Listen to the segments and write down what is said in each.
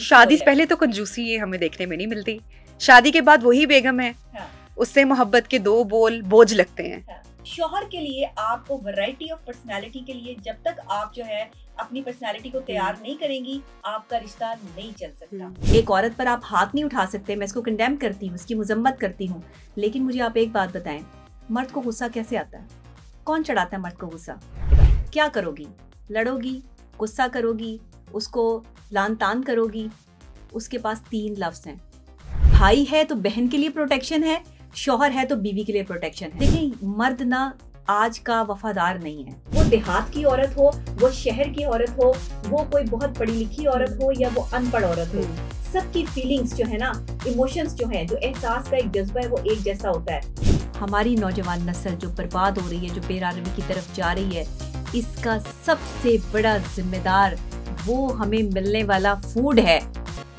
शादी से पहले तो कंजूसी ये हमें देखने में नहीं मिलती, शादी के बाद वही बेगम है। हाँ। उससे मोहब्बत के दो बोल बोझ लगते हैं। हाँ। शौहर के लिए आपको वैरायटी ऑफ पर्सनालिटी के लिए जब तक आप जो है अपनी पर्सनालिटी को तैयार नहीं करेंगी, आपका रिश्ता नहीं चल सकता। एक औरत पर आप हाथ नहीं उठा सकते, मैं इसको कंडेम करती हूँ, इसकी मजम्मत करती हूँ, लेकिन मुझे आप एक बात बताएं, मर्द को गुस्सा कैसे आता है? कौन चढ़ाता है मर्द को गुस्सा? क्या करोगी? लड़ोगी, गुस्सा करोगी, उसको लान तान करोगी? उसके पास 3 लफ्ज हैं, भाई है तो बहन के लिए प्रोटेक्शन है, शौहर है तो बीवी के लिए प्रोटेक्शन है। देखिए, मर्द ना आज का वफादार नहीं है। वो देहात की औरत हो, वो शहर की औरत हो, वो कोई बहुत पढ़ी लिखी औरत हो या वो अनपढ़ औरत हो, सबकी फीलिंग्स जो है ना, इमोशंस जो है, जो एहसास का एक जज्बा है, वो एक जैसा होता है। हमारी नौजवान नस्ल जो बर्बाद हो रही है, जो बेरारवी की तरफ जा रही है, इसका सबसे बड़ा जिम्मेदार वो हमें मिलने वाला फूड है,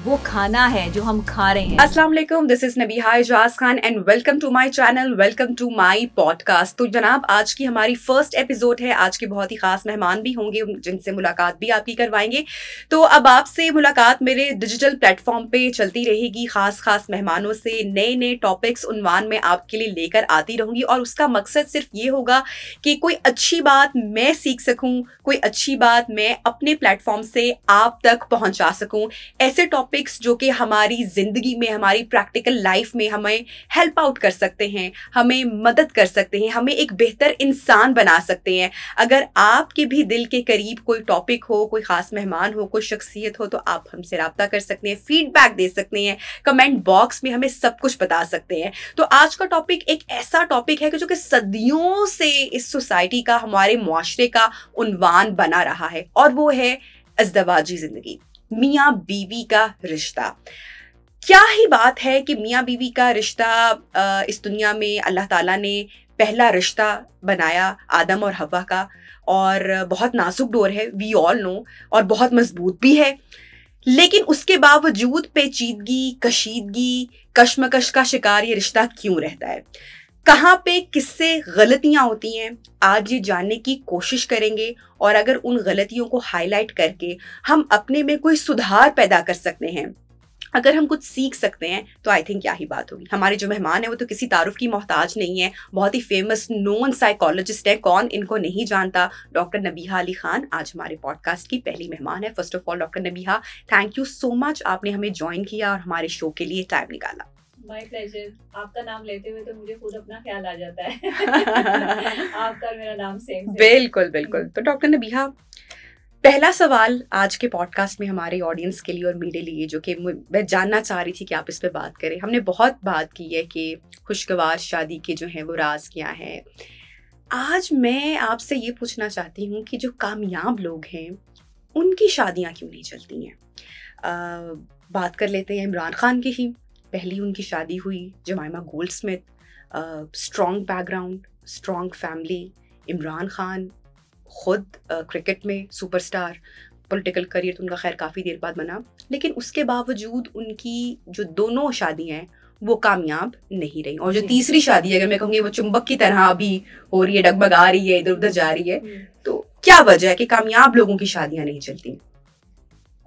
वो खाना है जो हम खा रहे हैं। अस्सलाम वालेकुम, this is Nabiha Ejaz Khan and welcome to my channel, welcome to my podcast. तो जनाब, आज की हमारी फर्स्ट एपिसोड है। आज के बहुत ही खास मेहमान भी होंगे जिनसे मुलाकात भी आपकी करवाएंगे। तो अब आपसे मुलाकात मेरे डिजिटल प्लेटफॉर्म पे चलती रहेगी, खास मेहमानों से नए नए टॉपिक्स उन्वान में आपके लिए लेकर आती रहूंगी। और उसका मकसद सिर्फ ये होगा कि कोई अच्छी बात मैं सीख सकूं, कोई अच्छी बात मैं अपने प्लेटफॉर्म से आप तक पहुंचा सकूं। ऐसे टॉपिक्स जो कि हमारी जिंदगी में, हमारी प्रैक्टिकल लाइफ में हमें हेल्प आउट कर सकते हैं, हमें मदद कर सकते हैं, हमें एक बेहतर इंसान बना सकते हैं। अगर आपके भी दिल के करीब कोई टॉपिक हो, कोई खास मेहमान हो, कोई शख्सियत हो, तो आप हमसे राब्ता कर सकते हैं, फीडबैक दे सकते हैं, कमेंट बॉक्स में हमें सब कुछ बता सकते हैं। तो आज का टॉपिक एक ऐसा टॉपिक है कि जो कि सदियों से इस सोसाइटी का, हमारे मुआशरे का उन्वान बना रहा है, और वो है अज़दवाजी जिंदगी, मियाँ बीवी का रिश्ता। क्या ही बात है कि मियाँ बीवी का रिश्ता इस दुनिया में अल्लाह ताला ने पहला रिश्ता बनाया आदम और हव्वा का, और बहुत नाजुक डोर है, वी ऑल नो, और बहुत मजबूत भी है। लेकिन उसके बावजूद पेचीदगी, कशीदगी, कश्मकश का शिकार ये रिश्ता क्यों रहता है? कहाँ पे किससे गलतियां होती हैं, आज ये जानने की कोशिश करेंगे। और अगर उन गलतियों को हाईलाइट करके हम अपने में कोई सुधार पैदा कर सकते हैं, अगर हम कुछ सीख सकते हैं, तो आई थिंक क्या ही बात होगी। हमारे जो मेहमान है वो तो किसी तारुफ की मोहताज नहीं है, बहुत ही फेमस नोन साइकोलॉजिस्ट है। कौन इनको नहीं जानता? डॉक्टर नबीहा अली खान आज हमारे पॉडकास्ट की पहली मेहमान है। First of all doctor Nabiha, thank you so much, आपने हमें ज्वाइन किया और हमारे शो के लिए टाइम निकाला। My pleasure. आपका नाम लेते हुए तो मुझे खुद अपना ख्याल आ जाता है। आपका और मेरा नाम सेम। बिल्कुल बिल्कुल। तो डॉक्टर नबीहा, पहला सवाल आज के पॉडकास्ट में हमारे ऑडियंस के लिए और मेरे लिए, जो कि मैं जानना चाह रही थी कि आप इस पे बात करें। हमने बहुत बात की है कि खुशगवार शादी के जो हैं वो राज क्या हैं। आज मैं आपसे ये पूछना चाहती हूँ कि जो कामयाब लोग हैं उनकी शादियाँ क्यों नहीं चलती हैं? बात कर लेते हैं इमरान खान की ही। पहली उनकी शादी हुई जमाइमा Goldsmith, strong background, strong family. Imran Khan खुद क्रिकेट में सुपरस्टार, पॉलिटिकल करियर तो उनका खैर काफ़ी देर बाद बना, लेकिन उसके बावजूद उनकी जो दोनों शादियां हैं वो कामयाब नहीं रही। और जो तीसरी शादी है, अगर मैं कहूँगी, वो चुंबक की तरह अभी हो रही है, डगमगा रही है, इधर उधर जा रही है। तो क्या वजह है कि कामयाब लोगों की शादियां नहीं चलती?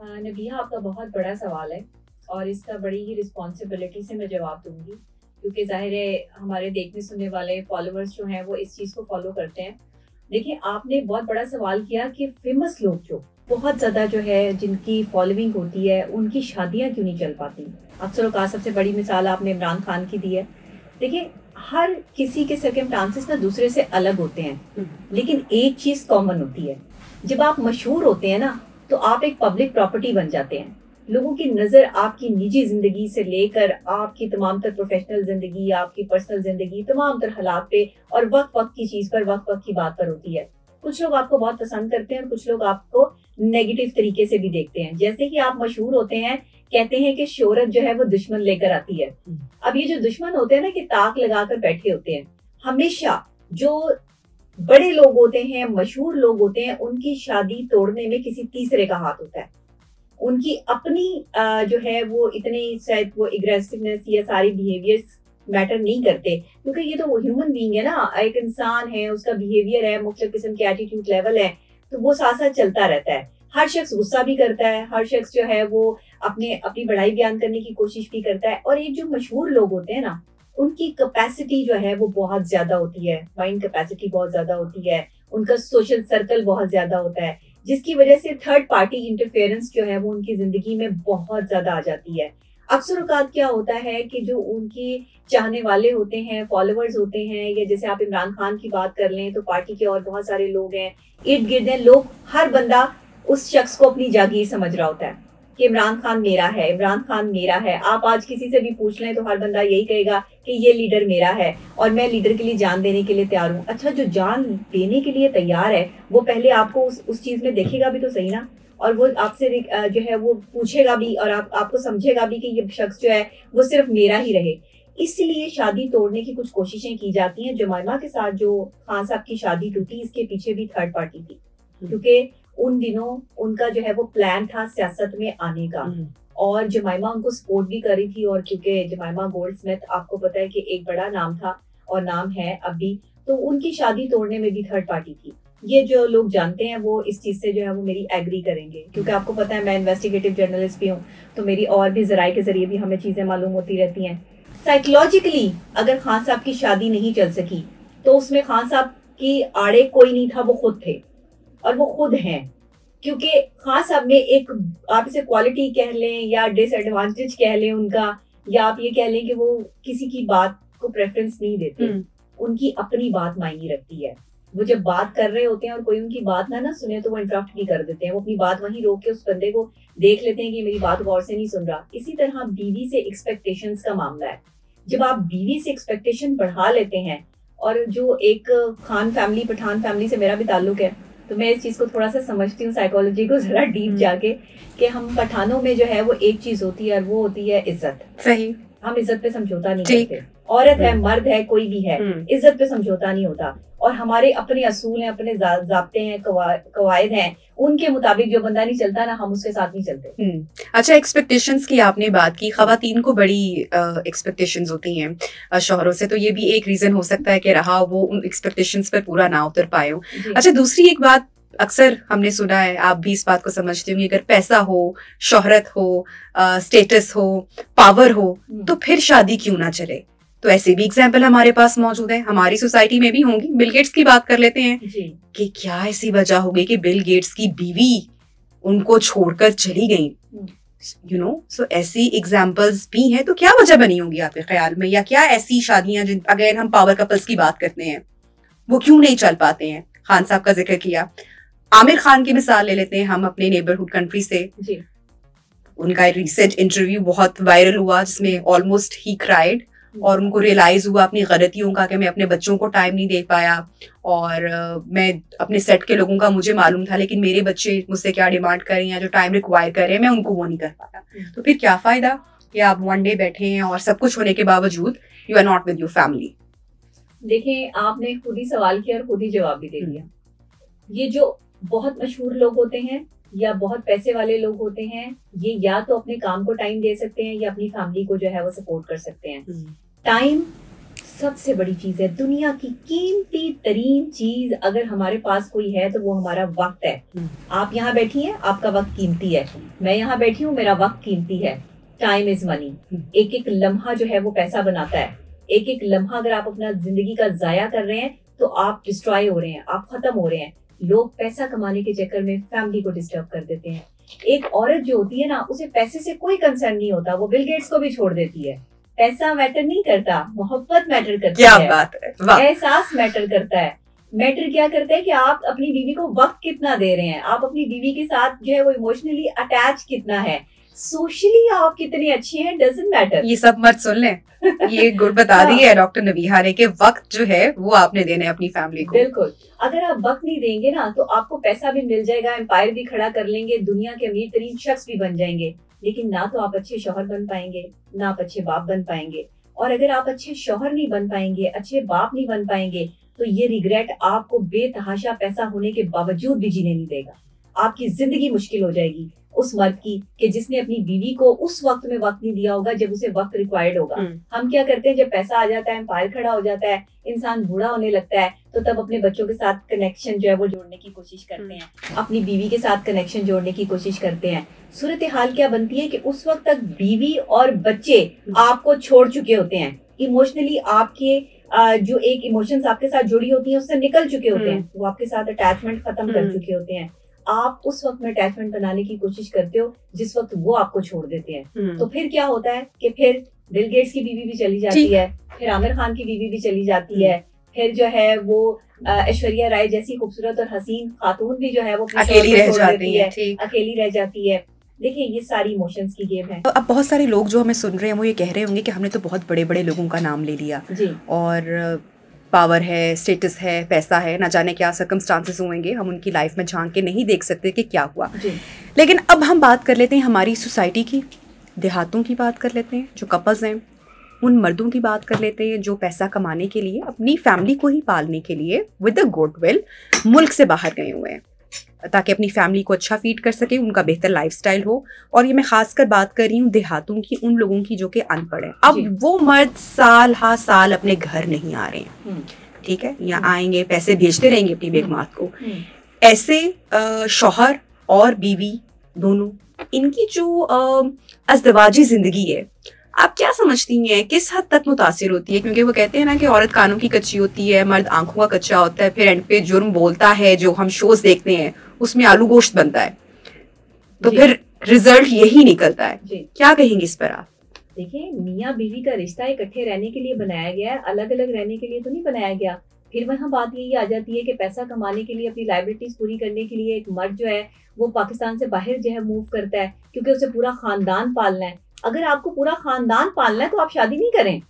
नबीहा, आपका बहुत बड़ा सवाल है और इसका बड़ी ही रिस्पॉन्सिबिलिटी से मैं जवाब दूंगी, क्योंकि जाहिर है हमारे देखने सुनने वाले फॉलोअर्स जो हैं वो इस चीज़ को फॉलो करते हैं। देखिए, आपने बहुत बड़ा सवाल किया कि फेमस लोग जो बहुत ज़्यादा जो है जिनकी फॉलोइंग होती है, उनकी शादियाँ क्यों नहीं चल पाती। अक्सर औकात सबसे बड़ी मिसाल आपने इमरान खान की दी है। देखिए, हर किसी के सर्कमस्टांसेस ना दूसरे से अलग होते हैं, लेकिन एक चीज़ कॉमन होती है, जब आप मशहूर होते हैं ना, तो आप एक पब्लिक प्रॉपर्टी बन जाते हैं। लोगों की नज़र आपकी निजी ज़िंदगी से लेकर आपकी तमाम तर प्रोफेशनल ज़िंदगी, आपकी पर्सनल ज़िंदगी, तमाम तर हालात पे और वक्त वक्त की चीज़ पर, वक्त वक्त की बात पर होती है। कुछ लोग आपको बहुत पसंद करते हैं और कुछ लोग आपको नेगेटिव तरीके से भी देखते हैं। जैसे कि आप मशहूर होते हैं, कहते हैं कि शोहरत जो है वो दुश्मन लेकर आती है। अब ये जो दुश्मन होते हैं ना, कि ताक लगाकर बैठे होते हैं, हमेशा जो बड़े लोग होते हैं, मशहूर लोग होते हैं, उनकी शादी तोड़ने में किसी तीसरे का हाथ होता है। उनकी अपनी जो है वो इतनी शायद वो एग्रेसिवनेस या सारी बिहेवियर्स मैटर नहीं करते, क्योंकि ये तो ह्यूमन बीइंग है ना, एक इंसान है, उसका बिहेवियर है, मुख्तलिफ किस्म के एटीट्यूड लेवल है, तो वो साथ साथ चलता रहता है। हर शख्स गुस्सा भी करता है, हर शख्स जो है वो अपने अपनी बड़ाई बयान करने की कोशिश भी करता है। और एक जो मशहूर लोग होते हैं ना, उनकी कैपेसिटी जो है वो बहुत ज्यादा होती है, माइंड कैपेसिटी बहुत ज्यादा होती है, उनका सोशल सर्कल बहुत ज्यादा होता है, जिसकी वजह से थर्ड पार्टी इंटरफेरेंस जो है वो उनकी जिंदगी में बहुत ज्यादा आ जाती है। अक्सर औकात क्या होता है कि जो उनके चाहने वाले होते हैं, फॉलोअर्स होते हैं, या जैसे आप इमरान खान की बात कर लें तो पार्टी के और बहुत सारे लोग हैं, इर्द गिर्द हैं लोग, हर बंदा उस शख्स को अपनी जागीर समझ रहा होता है कि इमरान खान मेरा है, इमरान खान मेरा है। आप आज किसी से भी पूछ लें तो हर बंदा यही कहेगा कि ये लीडर मेरा है और मैं लीडर के लिए जान देने के लिए तैयार हूँ। अच्छा, जो जान देने के लिए तैयार है वो पहले आपको उस चीज में देखेगा भी तो सही ना, और वो आपसे जो है वो पूछेगा भी, और आपको समझेगा भी कि ये शख्स जो है वो सिर्फ मेरा ही रहे। इसलिए शादी तोड़ने की कुछ कोशिशें की जाती हैं। जमाइमा के साथ जो खान साहब की शादी टूटी, इसके पीछे भी थर्ड पार्टी थी, क्योंकि उन दिनों उनका जो है वो प्लान था सियासत में आने का, और जमाइमा उनको सपोर्ट भी कर रही थी। और क्योंकि जमाइमा गोल्डस्मिथ आपको पता है कि एक बड़ा नाम था और नाम है अभी, तो उनकी शादी तोड़ने में भी थर्ड पार्टी थी। ये जो लोग जानते हैं वो इस चीज से जो है वो मेरी एग्री करेंगे, क्योंकि आपको पता है मैं इन्वेस्टिगेटिव जर्नलिस्ट भी हूँ, तो मेरी और भी जराये के जरिए भी हमें चीजें मालूम होती रहती हैं। साइकोलॉजिकली अगर खान साहब की शादी नहीं चल सकी तो उसमें खान साहब की आड़े कोई नहीं था, वो खुद थे और वो खुद हैं। क्योंकि खान साहब में एक, आप इसे क्वालिटी कह लें या डिसएडवांटेज कह लें उनका, या आप ये कह लें कि वो किसी की बात को प्रेफरेंस नहीं देते, उनकी अपनी बात मायने रखती है। वो जब बात कर रहे होते हैं और कोई उनकी बात ना सुने तो वो इंटरप्ट भी कर देते हैं, वो अपनी बात वहीं रोक के उस बंदे को देख लेते हैं कि मेरी बात गौर से नहीं सुन रहा। इसी तरह बीवी से एक्सपेक्टेशंस का मामला है। जब आप बीवी से एक्सपेक्टेशन बढ़ा लेते हैं, और जो एक खान फैमिली, पठान फैमिली से मेरा भी ताल्लुक है, तो मैं इस चीज को थोड़ा सा समझती हूँ, साइकोलॉजी को जरा डीप जाके, कि हम पठानों में जो है वो एक चीज होती है और वो होती है इज्जत। सही, हम इज्जत पे समझौता नहीं करते। औरत है, मर्द है, कोई भी है, इज्जत पे समझौता नहीं होता। और हमारे अपने असूल हैं, अपने जाब्ते हैं, कवायद हैं, उनके मुताबिक जो बंदा नहीं चलता ना, हम उसके साथ नहीं चलते। अच्छा, एक्सपेक्टेशंस की आपने बात की, खवातीन को बड़ी एक्सपेक्टेशंस होती हैं शौहरों से, तो ये भी एक रीजन हो सकता है कि रहा वो उन एक्सपेक्टेशंस पर पूरा ना उतर पाए हो। अच्छा, दूसरी एक बात अक्सर हमने सुना है, आप भी इस बात को समझते होंगे, अगर पैसा हो, शोहरत हो, स्टेटस हो, पावर हो, तो फिर शादी क्यों ना चले। तो ऐसे भी एग्जाम्पल हमारे पास मौजूद है, हमारी सोसाइटी में भी होंगी। बिल गेट्स की बात कर लेते हैं कि क्या ऐसी वजह होगी कि बिल गेट्स की बीवी उनको छोड़कर चली गई, यू नो। सो ऐसी एग्जाम्पल्स भी हैं, तो क्या वजह बनी होगी आपके ख्याल में, या क्या ऐसी शादियां जिन, अगर हम पावर कपल्स की बात करते हैं, वो क्यों नहीं चल पाते हैं। खान साहब का जिक्र किया, आमिर खान की मिसाल ले लेते हैं हम अपने नेबरहुड कंट्री से। उनका रिसेंट इंटरव्यू बहुत वायरल हुआ जिसमें ऑलमोस्ट ही क्राइड, और उनको रियलाइज हुआ अपनी गलतियों का कि मैं अपने बच्चों को टाइम नहीं दे पाया, और मैं अपने सेट के लोगों का मुझे मालूम था, लेकिन मेरे बच्चे मुझसे क्या डिमांड कर रहे हैं, जो टाइम रिक्वायर कर रहे हैं, मैं उनको वो नहीं कर पाया। तो फिर क्या फायदा कि आप वन डे बैठे हैं और सब कुछ होने के बावजूद you are not with your family. देखिए, आपने खुद ही सवाल किया और खुद ही जवाब भी दे दिया। ये जो बहुत मशहूर लोग होते हैं या बहुत पैसे वाले लोग होते हैं, ये या तो अपने काम को टाइम दे सकते हैं या अपनी फैमिली को जो है वो सपोर्ट कर सकते हैं। टाइम सबसे बड़ी चीज है, दुनिया की कीमती तरीन चीज अगर हमारे पास कोई है तो वो हमारा वक्त है। आप यहाँ बैठी हैं, आपका वक्त कीमती है, मैं यहाँ बैठी हूँ, मेरा वक्त कीमती है। Time is money. एक एक लम्हा जो है वो पैसा बनाता है। एक एक लम्हा अगर आप अपना जिंदगी का जाया कर रहे हैं तो आप डिस्ट्रॉय हो रहे हैं, आप खत्म हो रहे हैं। लोग पैसा कमाने के चक्कर में फैमिली को डिस्टर्ब कर देते हैं। एक औरत जो होती है ना, उसे पैसे से कोई कंसर्न नहीं होता, वो बिल गेट्स को भी छोड़ देती है। पैसा मैटर नहीं करता, मोहब्बत मैटर करती है। क्या बात है, एहसास मैटर करता है। मैटर क्या करता है कि आप अपनी बीवी को वक्त कितना दे रहे हैं, आप अपनी बीवी के साथ जो है वो इमोशनली अटैच कितना है, सोशली आप कितने अच्छे हैं, डजंट मैटर। ये सब मत सुन लें, ये गुड बता दी है डॉक्टर नबीहा ने कि वक्त जो है वो आपने देना है अपनी फैमिली को। बिल्कुल, अगर आप वक्त नहीं देंगे ना तो आपको पैसा भी मिल जाएगा, एम्पायर भी खड़ा कर लेंगे, दुनिया के अमीर तरीन शख्स भी बन जाएंगे, लेकिन ना तो आप अच्छे शौहर बन पाएंगे, ना आप अच्छे बाप बन पाएंगे। और अगर आप अच्छे शौहर नहीं बन पाएंगे, अच्छे बाप नहीं बन पाएंगे, तो ये रिग्रेट आपको बेतहाशा पैसा होने के बावजूद भी जीने नहीं देगा। आपकी जिंदगी मुश्किल हो जाएगी। उस मर्द की कि जिसने अपनी बीवी को उस वक्त में वक्त नहीं दिया होगा जब उसे वक्त रिक्वायर्ड होगा। हम क्या करते हैं, जब पैसा आ जाता है, एम्पायर खड़ा हो जाता है, इंसान बूढ़ा होने लगता है, तो तब अपने बच्चों के साथ कनेक्शन जो है वो जोड़ने की कोशिश करते हैं, अपनी बीवी के साथ कनेक्शन जोड़ने की कोशिश करते हैं। सूरत हाल क्या बनती है कि उस वक्त तक बीवी और बच्चे आपको छोड़ चुके होते हैं, इमोशनली आपके जो एक इमोशंस आपके साथ जुड़ी होती हैं उससे निकल चुके होते हैं, वो आपके साथ अटैचमेंट खत्म कर चुके होते हैं। आप उस वक्त में अटैचमेंट बनाने की कोशिश करते हो जिस वक्त वो आपको छोड़ देते हैं। तो फिर क्या होता है कि फिर बिल गेट्स की बीवी भी चली जाती है, फिर आमिर खान की बीवी भी चली जाती है, फिर जो है वो ऐश्वर्या राय जैसी खूबसूरत और हसीन खातून भी जो है वो अकेली रह जाती है, अकेली रह जाती है। देखिए ये सारी इमोशंस की गेम है। अब बहुत सारे लोग जो हमें सुन रहे हैं वो ये कह रहे होंगे कि हमने तो बहुत बड़े बड़े लोगों का नाम ले लिया जी, और पावर है, स्टेटस है, पैसा है, ना जाने क्या सर्कमस्टांसेस होंगे, हम उनकी लाइफ में झांक के नहीं देख सकते कि क्या हुआ जी। लेकिन अब हम बात कर लेते हैं हमारी सोसाइटी की, देहातों की बात कर लेते हैं, जो कपल्स हैं उन मर्दों की बात कर लेते हैं जो पैसा कमाने के लिए, अपनी फैमिली को ही पालने के लिए विद द गुडविल मुल्क से बाहर गए हुए हैं ताकि अपनी फैमिली को अच्छा फीड कर सके, उनका बेहतर लाइफस्टाइल हो। और ये मैं खासकर बात कर रही हूँ देहातों की, उन लोगों की जो कि अनपढ़ है। अब वो मर्द साल हा साल अपने घर नहीं आ रहे हैं, ठीक है, यहाँ आएंगे, पैसे भेजते रहेंगे अपनी बेगमात को। ऐसे शौहर और बीवी दोनों, इनकी जो अज़दवाजी जिंदगी है, आप क्या समझती हैं किस हद तक मुतासिर होती है? क्योंकि वो कहते हैं ना कि औरत कानों की कच्ची होती है, मर्द आंखों का कच्चा होता है, फिर एंड पे जुर्म बोलता है, जो हम शोज देखते हैं उसमें आलू गोश्त बनता है, तो फिर रिजल्ट यही निकलता है। क्या कहेंगे इस पर आप? देखिए, मियाँ बीवी का रिश्ता इकट्ठे रहने के लिए बनाया गया है, अलग अलग रहने के लिए तो नहीं बनाया गया। फिर वहाँ बात यही आ जाती है कि पैसा कमाने के लिए, अपनी लायबिलिटीज पूरी करने के लिए एक मर्द जो है वो पाकिस्तान से बाहर जो है मूव करता है क्योंकि उसे पूरा खानदान पालना है। अगर आपको पूरा खानदान पालना है तो आप शादी नहीं करें,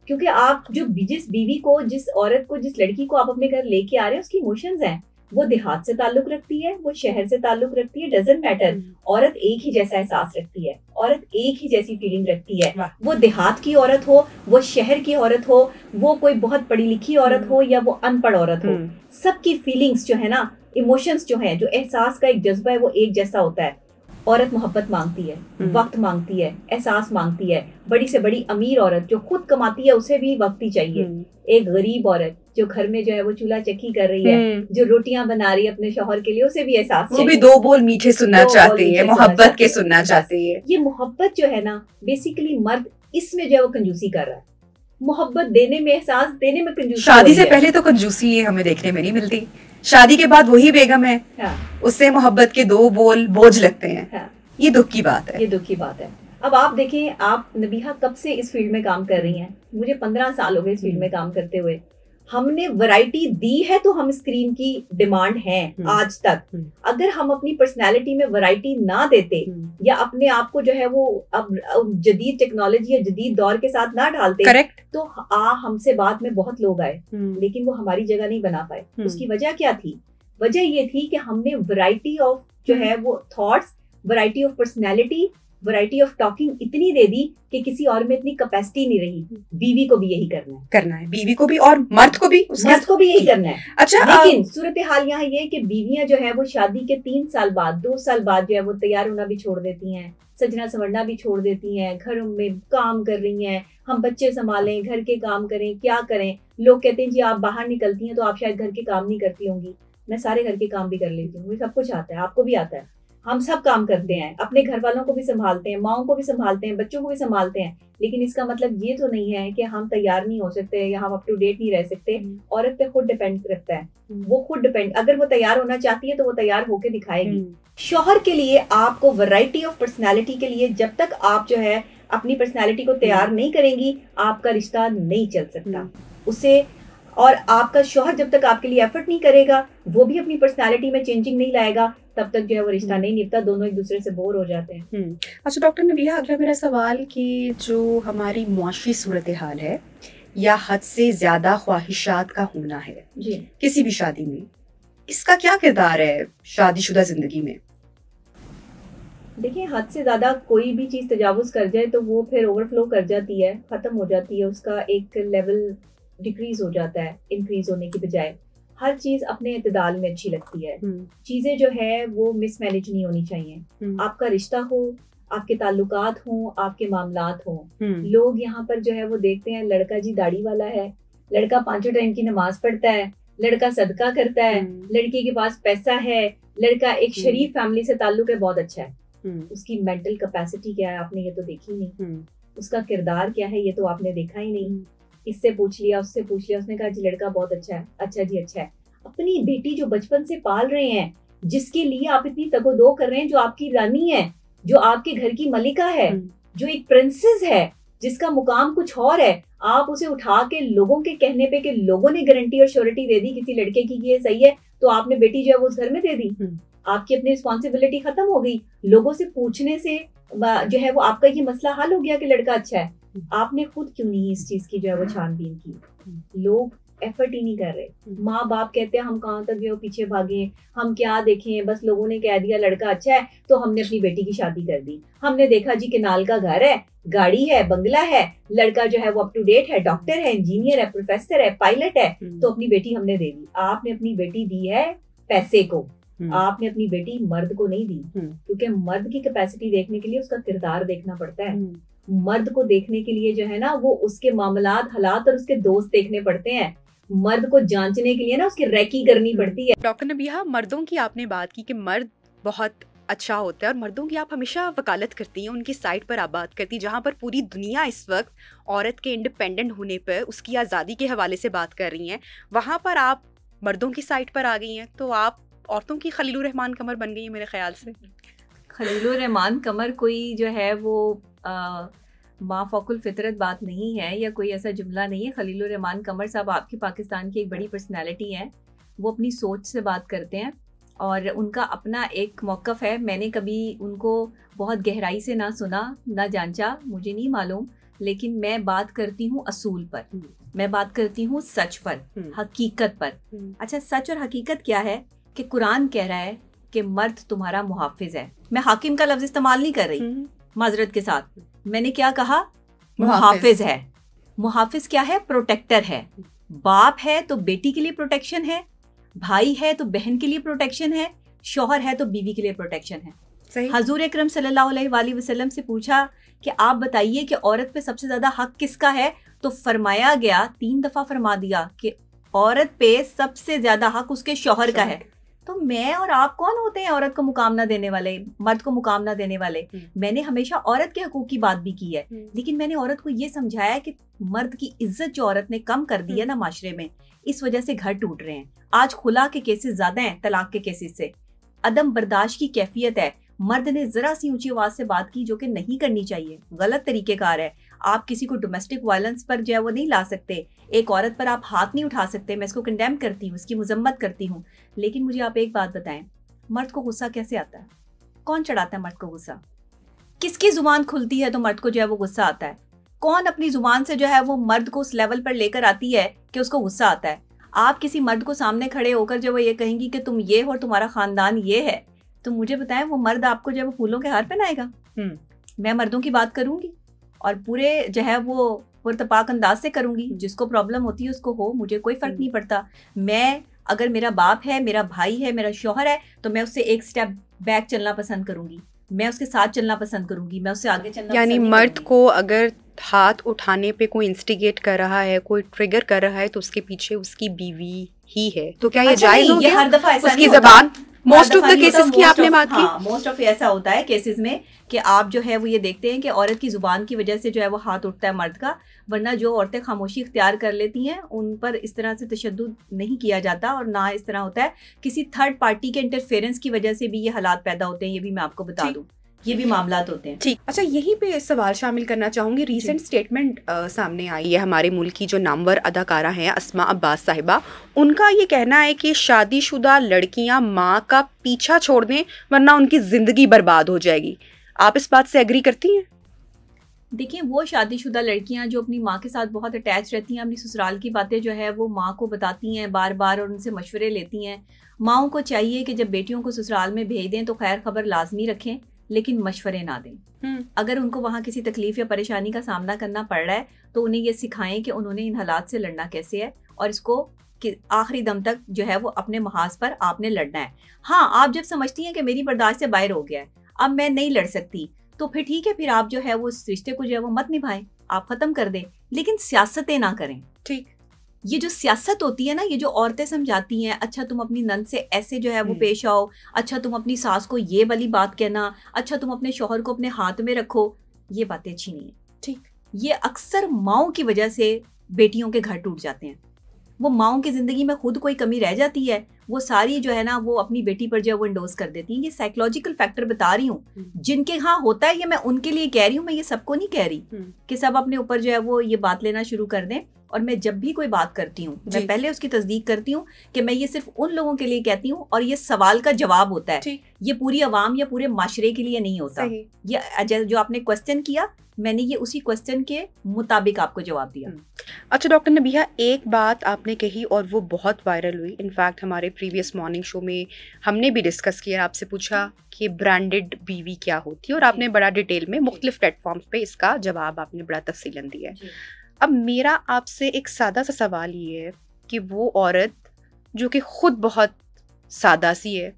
क्योंकि आप जो जिस बीवी को, जिस औरत को, जिस लड़की को आप अपने घर लेके आ रहे हैं उसकी इमोशंस हैं, वो देहात से ताल्लुक रखती है, वो शहर से ताल्लुक रखती है, डजंट मैटर। औरत एक ही जैसा एहसास रखती है, औरत एक ही जैसी फीलिंग रखती है, वो देहात की औरत हो, वो शहर की औरत हो, वो कोई बहुत पढ़ी लिखी औरत हो या वो अनपढ़ औरत हो, सबकी फीलिंग्स जो है ना, इमोशंस जो है, जो एहसास का एक जज्बा है, वो एक जैसा होता है। औरत मोहब्बत मांगती है, वक्त मांगती है, एहसास मांगती है। बड़ी से बड़ी अमीर औरत जो खुद कमाती है उसे भी वक्त ही चाहिए। एक गरीब औरत जो घर में जो है वो चूल्हा चक्की कर रही है, जो रोटियां बना रही है अपने शौहर के लिए, उसे भी एहसास चाहिए। वो भी दो बोल मीठे सुनना चाहती है, मोहब्बत के सुनना चाहती है। ये मोहब्बत जो है ना, बेसिकली मर्द इसमें जो है वो कंजूसी कर रहा है, मोहब्बत देने में, एहसास देने में कंजूसी। शादी से पहले तो कंजूसी हमें देखने में नहीं मिलती, शादी के बाद वही बेगम है, उससे मोहब्बत के दो बोल बोझ लगते हैं। ये दुख की बात है, ये दुख की बात है। अब आप देखें, आप नबीहा कब से इस फील्ड में काम कर रही हैं? मुझे 15 साल हो गए इस फील्ड में काम करते हुए। हमने वैरायटी दी है तो हम स्क्रीन की डिमांड है आज तक। अगर हम अपनी पर्सनालिटी में वैरायटी ना देते या अपने आप को जो है वो अब जदीद टेक्नोलॉजी या जदीद दौर के साथ ना ढालते, करेक्ट, तो हमसे बाद में बहुत लोग आए लेकिन वो हमारी जगह नहीं बना पाए। उसकी वजह क्या थी? वजह ये थी कि हमने वैरायटी ऑफ जो है वो thoughts, variety of personality, variety of talking इतनी दे दी कि किसी और में इतनी कैपेसिटी नहीं रही। बीवी को भी यही करना है, बीवी को भी और मर्द को भी, मर्द को भी यही करना है। अच्छा, लेकिन सूरत हाल यहाँ ये कि बीवियां जो है वो शादी के 3 साल बाद, 2 साल बाद जो है वो तैयार होना भी छोड़ देती हैं, सजना संवरना भी छोड़ देती हैं, घर में काम कर रही हैं, हम बच्चे संभालें, घर के काम करें, क्या करें। लोग कहते हैं जी आप बाहर निकलती हैं तो आप शायद घर के काम नहीं करती होंगी। मैं सारे घर के काम भी कर लेती हूँ, मुझे सब कुछ आता है, आपको भी आता है, हम सब काम करते हैं, अपने घर वालों को भी संभालते हैं, माओं को भी संभालते हैं, बच्चों को भी संभालते हैं। लेकिन इसका मतलब ये तो नहीं है कि हम तैयार नहीं हो सकते या हम अप टू डेट नहीं रह सकते। औरत पे खुद डिपेंड रखता है, वो खुद डिपेंड, अगर वो तैयार होना चाहती है तो वो तैयार होके दिखाएगी। शौहर के लिए आपको वैरायटी ऑफ पर्सनैलिटी के लिए जब तक आप जो है अपनी पर्सनैलिटी को तैयार नहीं करेंगी, आपका रिश्ता नहीं चल सकता उसे। और आपका शौहर जब तक आपके लिए एफर्ट नहीं करेगा, वो भी अपनी पर्सनालिटी में चेंजिंग नहीं लाएगा, तब तक जो है वो रिश्ता नहीं निपटा, दोनों एक दूसरे से बोर हो जाते हैं। अच्छा डॉक्टर नबीहा, अगला मेरा सवाल कि जो हमारी मुआशी सूरत हाल है या हद से ज्यादा ख्वाहिशात का होना है जी किसी भी शादी में, इसका क्या किरदार है शादीशुदा जिंदगी में? देखिए, हद से ज्यादा कोई भी चीज तजावुज कर जाए तो वो फिर ओवरफ्लो कर जाती है, खत्म हो जाती है, उसका एक लेवल डिक्रीज हो जाता है इंक्रीज होने की बजाय। हर चीज अपने इतदाल में अच्छी लगती है। चीजें जो है वो मिसमैनेज नहीं होनी चाहिए। आपका रिश्ता हो, आपके ताल्लुकात हो, आपके मामलात हो, लोग यहाँ पर जो है वो देखते हैं लड़का जी दाढ़ी वाला है, लड़का 5 टाइम की नमाज पढ़ता है, लड़का सदका करता है, लड़के के पास पैसा है, लड़का एक शरीफ फैमिली से ताल्लुक है, बहुत अच्छा है। उसकी मेंटल कैपेसिटी क्या है आपने ये तो देखी नहीं, उसका किरदार क्या है ये तो आपने देखा ही नहीं। इससे पूछ लिया, उससे पूछ लिया, उसने कहा जी लड़का बहुत अच्छा है, अच्छा जी अच्छा है। अपनी बेटी जो बचपन से पाल रहे हैं, जिसके लिए आप इतनी तगोदो कर रहे हैं, जो आपकी रानी है, जो आपके घर की मलिका है, जो एक प्रिंसेस है, जिसका मुकाम कुछ और है, आप उसे उठा के लोगों के कहने पे कि लोगों ने गारंटी और श्योरिटी दे दी किसी लड़के की कि ये सही है, तो आपने बेटी जो है वो उस घर में दे दी। आपकी अपनी रिस्पॉन्सिबिलिटी खत्म हो गई। लोगों से पूछने से जो है वो आपका ये मसला हल हो गया कि लड़का अच्छा है। आपने खुद क्यों नहीं इस चीज की जो है वो छानबीन की? लोग एफर्ट ही नहीं कर रहे। माँ बाप कहते हैं हम कहाँ तक गए पीछे भागे, हम क्या देखें, बस लोगों ने कह दिया लड़का अच्छा है तो हमने अपनी बेटी की शादी कर दी। हमने देखा जी किनाल का घर है, गाड़ी है, बंगला है, लड़का जो है वो अप टू डेट है, डॉक्टर है, इंजीनियर है, प्रोफेसर है, पायलट है, तो अपनी बेटी हमने दे दी। आपने अपनी बेटी दी है पैसे को, आपने अपनी बेटी मर्द को नहीं दी, क्योंकि मर्द की कैपेसिटी देखने के लिए उसका किरदार देखना पड़ता है। मर्द को देखने के लिए जो है ना वो उसके मामलात, हालात और उसके दोस्त देखने पड़ते हैं। मर्द को जांचने के लिए ना उसकी रैकी करनी पड़ती है। डॉक्टर नबीहा, मर्दों की आपने बात की कि मर्द बहुत अच्छा होता है और मर्दों की आप हमेशा वकालत करती हैं, उनकी साइड पर आप बात करती हैं, जहाँ पर पूरी दुनिया इस वक्त औरत के इंडिपेंडेंट होने पर, उसकी आज़ादी के हवाले से बात कर रही हैं, वहाँ पर आप मर्दों की साइड पर आ गई हैं। तो आप औरतों की खलीलुर रहमान कमर बन गई है मेरे ख्याल से। खलीलुर रहमान कमर कोई जो है वो माफ़ौकुल फितरत बात नहीं है या कोई ऐसा जुमला नहीं है। खलीलुर रहमान कमर साहब आपकी पाकिस्तान की एक बड़ी पर्सनैलिटी है। वो अपनी सोच से बात करते हैं और उनका अपना एक मौक़िफ़ है। मैंने कभी उनको बहुत गहराई से ना सुना ना जांचा, मुझे नहीं मालूम, लेकिन मैं बात करती हूँ असूल पर, मैं बात करती हूँ सच पर, हकीकत पर। अच्छा, सच और हकीकत क्या है कि कुरान कह रहा है कि मर्द तुम्हारा मुहाफिज है। मैं हाकिम का लफ्ज़ इस्तेमाल नहीं कर रही, माजरत के साथ। मैंने क्या कहा? मुहाफिज है। मुहाफिज क्या है? प्रोटेक्टर है। बाप है तो बेटी के लिए प्रोटेक्शन है, भाई है तो बहन के लिए प्रोटेक्शन है, शौहर है तो बीवी के लिए प्रोटेक्शन है। हजूर अकरम सल्लल्लाहु अलैहि वसल्लम से पूछा कि आप बताइए कि औरत पे सबसे ज्यादा हक किसका है, तो फरमाया गया, 3 दफा फरमा दिया कि औरत पे सबसे ज्यादा हक उसके शौहर का है। तो मैं और आप कौन होते हैं औरत को मुकाम ना देने वाले, मर्द को मुकाम ना देने वाले? मैंने हमेशा औरत के हकूक की बात भी की है, लेकिन मैंने औरत को ये समझाया कि मर्द की इज्जत जो औरत ने कम कर दी है ना माशरे में, इस वजह से घर टूट रहे हैं। आज खुला के केसेस ज्यादा हैं तलाक के केसेस से। अदम बर्दाश्त की कैफियत है। मर्द ने जरा सी ऊंची आवाज से बात की जो कि नहीं करनी चाहिए, गलत तरीकेकार है। आप किसी को डोमेस्टिक वायलेंस पर जो है वो नहीं ला सकते, एक औरत पर आप हाथ नहीं उठा सकते। मैं इसको कंडेम करती हूँ, इसकी मुजम्मत करती हूँ, लेकिन मुझे आप एक बात बताएं, मर्द को गुस्सा कैसे आता है? कौन चढ़ाता है मर्द को गुस्सा? किसकी जुबान खुलती है तो मर्द को जो है वो गुस्सा आता है? कौन अपनी जुबान से जो है वो मर्द को उस लेवल पर लेकर आती है कि उसको गुस्सा आता है? आप किसी मर्द को सामने खड़े होकर जो वो ये कहेंगी कि तुम ये हो और तुम्हारा खानदान ये है, तो मुझे बताएं वो मर्द आपको जो है वो फूलों के हार पहनाएगा? मैं मर्दों की बात करूंगी और पूरे जो है वो पुरतपाक अंदाज से करूंगी। जिसको प्रॉब्लम होती है उसको हो, मुझे कोई फर्क नहीं पड़ता। मैं अगर मेरा बाप है, मेरा भाई है, मेरा शौहर है, तो मैं उससे एक स्टेप बैक चलना पसंद करूंगी, मैं उसके साथ चलना पसंद करूंगी, मैं उससे आगे चलना। यानी मर्द को अगर हाथ उठाने पे कोई इंस्टिगेट कर रहा है, कोई ट्रिगर कर रहा है, तो उसके पीछे उसकी बीवी ही है। तो क्या ये जायज हो गया? हर दफा ऐसा उसकी जबान मोस्ट ऑफ द केसेस की आपने बात की। मोस्ट ऑफ ऐसा होता है केसेस में कि आप जो है वो ये देखते हैं कि औरत की जुबान की वजह से जो है वो हाथ उठता है मर्द का, वरना जो औरतें खामोशी इख्तियार कर लेती हैं उन पर इस तरह से तशद्दुद नहीं किया जाता, और ना इस तरह होता है किसी थर्ड पार्टी के इंटरफेरेंस की वजह से भी ये हालात पैदा होते हैं। ये भी मैं आपको बता दूं, ये भी मामलात होते हैं। ठीक, अच्छा, यहीं पे सवाल शामिल करना चाहूँगी। रीसेंट स्टेटमेंट सामने आई है हमारे मुल्क की जो नामवर अदाकारा हैं अस्मा अब्बास साहिबा, उनका ये कहना है कि शादीशुदा लड़कियां माँ का पीछा छोड़ दें वरना उनकी ज़िंदगी बर्बाद हो जाएगी। आप इस बात से एग्री करती हैं? देखिए, वो शादीशुदा लड़कियां जो अपनी माँ के साथ बहुत अटैच रहती हैं, अपनी ससुराल की बातें जो है वो माँ को बताती हैं बार बार और उनसे मशवरे लेती हैं। माँओं को चाहिए कि जब बेटियों को ससुराल में भेज दें तो खैर खबर लाजमी रखें, लेकिन मशवरे ना दें। अगर उनको वहाँ किसी तकलीफ या परेशानी का सामना करना पड़ रहा है तो उन्हें ये सिखाएं कि उन्होंने इन हालात से लड़ना कैसे है और इसको कि आखिरी दम तक जो है वो अपने महाज पर आपने लड़ना है। हाँ, आप जब समझती हैं कि मेरी बर्दाश्त से बाहर हो गया है, अब मैं नहीं लड़ सकती, तो फिर ठीक है, फिर आप जो है वो उस रिश्ते को जो है वो मत निभाएं, आप खत्म कर दें, लेकिन सियासतें ना करें। ठीक, ये जो सियासत होती है ना, ये जो औरतें समझाती हैं, अच्छा तुम अपनी नंद से ऐसे जो है वो पेश आओ, अच्छा तुम अपनी सास को ये वाली बात कहना, अच्छा तुम अपने शौहर को अपने हाथ में रखो, ये बातें अच्छी नहीं है। ठीक, ये अक्सर माओं की वजह से बेटियों के घर टूट जाते हैं। वो माओं की जिंदगी में खुद कोई कमी रह जाती है, वो सारी जो है ना वो अपनी बेटी पर जो है वो इंडोज कर देती हैं। ये साइकोलॉजिकल फैक्टर बता रही हूँ, जिनके यहाँ होता है, ये मैं उनके लिए कह रही हूँ, मैं ये सबको नहीं कह रही कि सब अपने ऊपर जो है वो ये बात लेना शुरू कर दें। और मैं जब भी कोई बात करती हूँ, मैं पहले उसकी तस्दीक करती हूँ कि मैं ये सिर्फ उन लोगों के लिए कहती हूँ और ये सवाल का जवाब होता है, ये पूरी आवाम या पूरे माशरे के लिए नहीं होता। ये जो आपने क्वेश्चन किया, मैंने ये उसी क्वेश्चन के मुताबिक आपको जवाब दिया। अच्छा डॉक्टर नबिहा, एक बात आपने कही और वो बहुत वायरल हुई, इनफैक्ट हमारे प्रीवियस मॉर्निंग शो में हमने भी डिस्कस किया, आपसे पूछा कि ब्रांडेड बीवी क्या होती है और आपने बड़ा डिटेल में मुख्तलिफ प्लेटफॉर्म्स पे इसका जवाब आपने बड़ा तफसीलन दिया है। अब मेरा आपसे एक सादा सा सवाल ये है कि वो औरत जो कि खुद बहुत सादा सी है,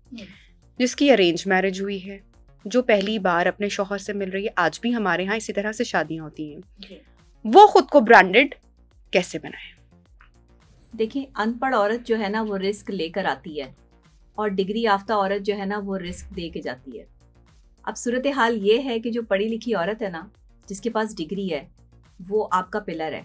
जिसकी अरेंज मैरिज हुई है, जो पहली बार अपने शौहर से मिल रही है, आज भी हमारे यहाँ इसी तरह से शादियां होती हैं, वो खुद को ब्रांडेड कैसे बनाए? देखिए, अनपढ़ औरत जो है ना वो रिस्क लेकर आती है और डिग्री याफ्ता औरत जो है ना वो रिस्क दे के जाती है। अब सूरत हाल ये है कि जो पढ़ी लिखी औरत है ना, जिसके पास डिग्री है, वो आपका पिलर है,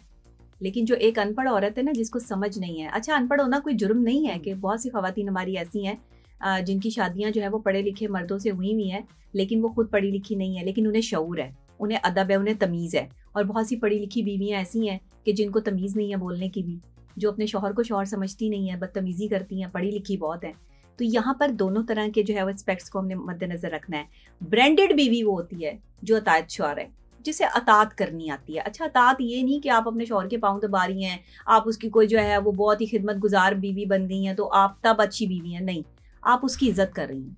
लेकिन जो एक अनपढ़ औरत है ना, जिसको समझ नहीं है, अच्छा अनपढ़ होना कोई जुर्म नहीं है, कि बहुत सी खवातीन हमारी ऐसी हैं जिनकी शादियां जो है वो पढ़े लिखे मर्दों से हुई हुई हैं, लेकिन वो खुद पढ़ी लिखी नहीं है, लेकिन उन्हें शऊर है, उन्हें अदब है, उन्हें तमीज़ है। और बहुत सी पढ़ी लिखी बीवियां ऐसी हैं कि जिनको तमीज़ नहीं है बोलने की भी, जो अपने शौहर को शौहर समझती नहीं है, बदतमीज़ी करती हैं, पढ़ी लिखी बहुत है। तो यहाँ पर दोनों तरह के जो है वो एस्पेक्ट्स को हमने मद्देनजर रखना है। ब्रांडेड बीवी वो होती है जो अतायत शुआर है, जिसे अतात करनी आती है। अच्छा, अतात ये नहीं कि आप अपने शौहर के पाँव दबा रही हैं, आप उसकी कोई जो है वो बहुत ही खिदमत गुजार बीवी बन गई हैं तो आप तब अच्छी बीवी हैं, नहीं, आप उसकी इज्जत कर रही हैं,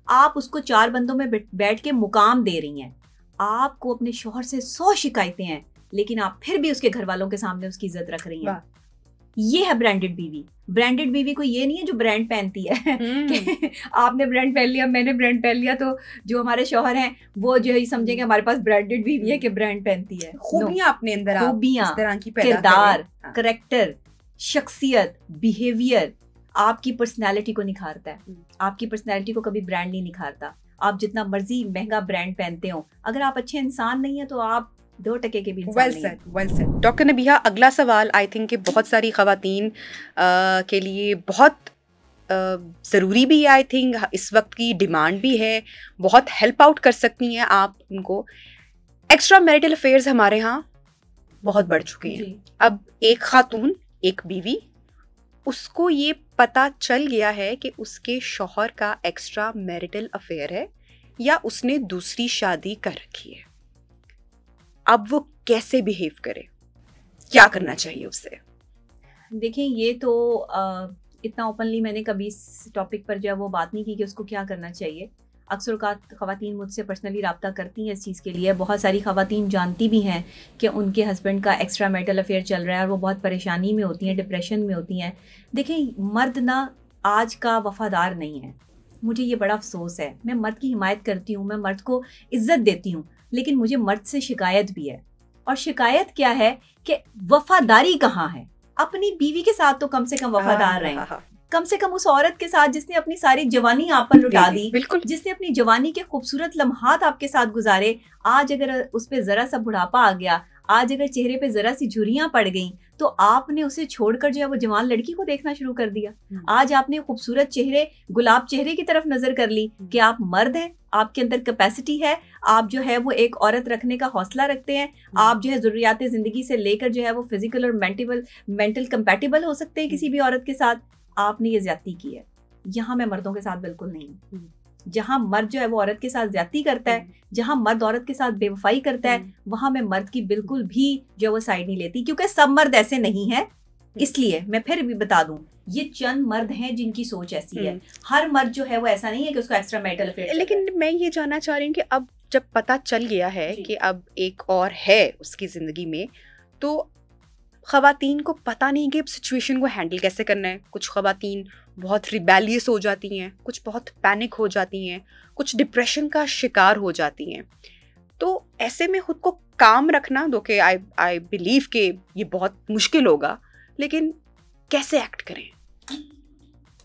आप उसको 4 बंदों में बैठ के मुकाम दे रही हैं। आपको अपने शौहर से 100 शिकायतें हैं, लेकिन आप फिर भी उसके घर वालों के सामने उसकी इज्जत रख रही हैं। ये है ब्रांडेड बीवी। ब्रांडेड बीवी को ये नहीं है जो ब्रांड पहनती है कि आपने ब्रांड पहन लिया, मैंने ब्रांड पहन लिया, तो जो हमारे शौहर हैं वो जो है समझेंगे हमारे पास ब्रांडेड बीवी है कि ब्रांड पहनती है। खूबियां अपने अंदर, खूबियां, किरदार, करेक्टर, शख्सियत, बिहेवियर आपकी पर्सनैलिटी को निखारता है। आपकी पर्सनैलिटी को कभी ब्रांड नहीं निखारता। आप जितना मर्जी महंगा ब्रांड पहनते हो, अगर आप अच्छे इंसान नहीं है तो आप 2% के भी इंसान नहीं है। Well said doctor Nabiha. अगला सवाल आई थिंक कि बहुत सारी खवातीन के लिए बहुत ज़रूरी भी है, आई थिंक इस वक्त की डिमांड भी है, बहुत हेल्प आउट कर सकती हैं आप उनको। एक्स्ट्रा मैरिटल अफेयर्स हमारे यहाँ बहुत बढ़ चुके हैं। अब एक खातून, एक बीवी, उसको ये पता चल गया है कि उसके शौहर का एक्स्ट्रा मैरिटल अफेयर है या उसने दूसरी शादी कर रखी है, अब वो कैसे बिहेव करे, क्या करना चाहिए उससे? देखिए, ये तो इतना ओपनली मैंने कभी इस टॉपिक पर जो है वो बात नहीं की कि उसको क्या करना चाहिए। अक्सर ख़वातीन मुझसे पर्सनली रब्ता करती हैं इस चीज़ के लिए। बहुत सारी ख़वातीन जानती भी हैं कि उनके हस्बैंड का एक्स्ट्रा मैरिटल अफेयर चल रहा है और वो बहुत परेशानी में होती हैं, डिप्रेशन में होती हैं। देखें, मर्द ना आज का वफ़ादार नहीं है, मुझे ये बड़ा अफसोस है। मैं मर्द की हिमायत करती हूँ, मैं मर्द को इज़्ज़त देती हूँ, लेकिन मुझे मर्द से शिकायत भी है। और शिकायत क्या है कि वफ़ादारी कहाँ है? अपनी बीवी के साथ तो कम से कम वफ़ादार रहें, कम से कम उस औरत के साथ जिसने अपनी सारी जवानी आप पर लुटा दी, जिसने अपनी जवानी के खूबसूरत लम्हात आपके साथ गुजारे। आज अगर उस पर जरा सा बुढ़ापा आ गया, आज अगर चेहरे पे जरा सी झुर्रियां पड़ गईं, तो आपने उसे छोड़कर जो है वो जवान लड़की को देखना शुरू कर दिया। आज आपने खूबसूरत चेहरे, गुलाब चेहरे की तरफ नजर कर ली कि आप मर्द हैं, आपके अंदर कैपेसिटी है, आप जो है वो एक औरत रखने का हौसला रखते हैं, आप जो है ज़रूरियात ज़िंदगी से लेकर जो है वो फिजिकल और मेंटल कंपैटिबल हो सकते हैं किसी भी औरत के साथ। आपने ये ज्यादती की है। यहाँ मैं मर्दों के साथ बिल्कुल नहीं हूँ। जहाँ मर्द जो है वो औरत के साथ ज्यादती करता है, जहाँ मर्द औरत के साथ बेवफाई करता है, वहाँ मैं मर्द की बिल्कुल भी जो वो साइड नहीं लेती, क्योंकि सब मर्द ऐसे नहीं है। इसलिए मैं फिर भी बता दूं, ये चंद मर्द हैं जिनकी सोच ऐसी है। हर मर्द जो है वो ऐसा नहीं है कि उसको एक्स्ट्रा मैरिटल अफेयर। लेकिन मैं ये जानना चाह रही हूँ कि अब जब पता चल गया है कि अब एक और है उसकी जिंदगी में, तो ख़वातीन को पता नहीं कि सिचुएशन को हैंडल कैसे करना है। कुछ ख़वातीन बहुत रिबेलियस हो जाती हैं, कुछ बहुत पैनिक हो जाती हैं, कुछ डिप्रेशन का शिकार हो जाती हैं। तो ऐसे में ख़ुद को काम रखना, दो कि आई बिलीव कि ये बहुत मुश्किल होगा, लेकिन कैसे एक्ट करें?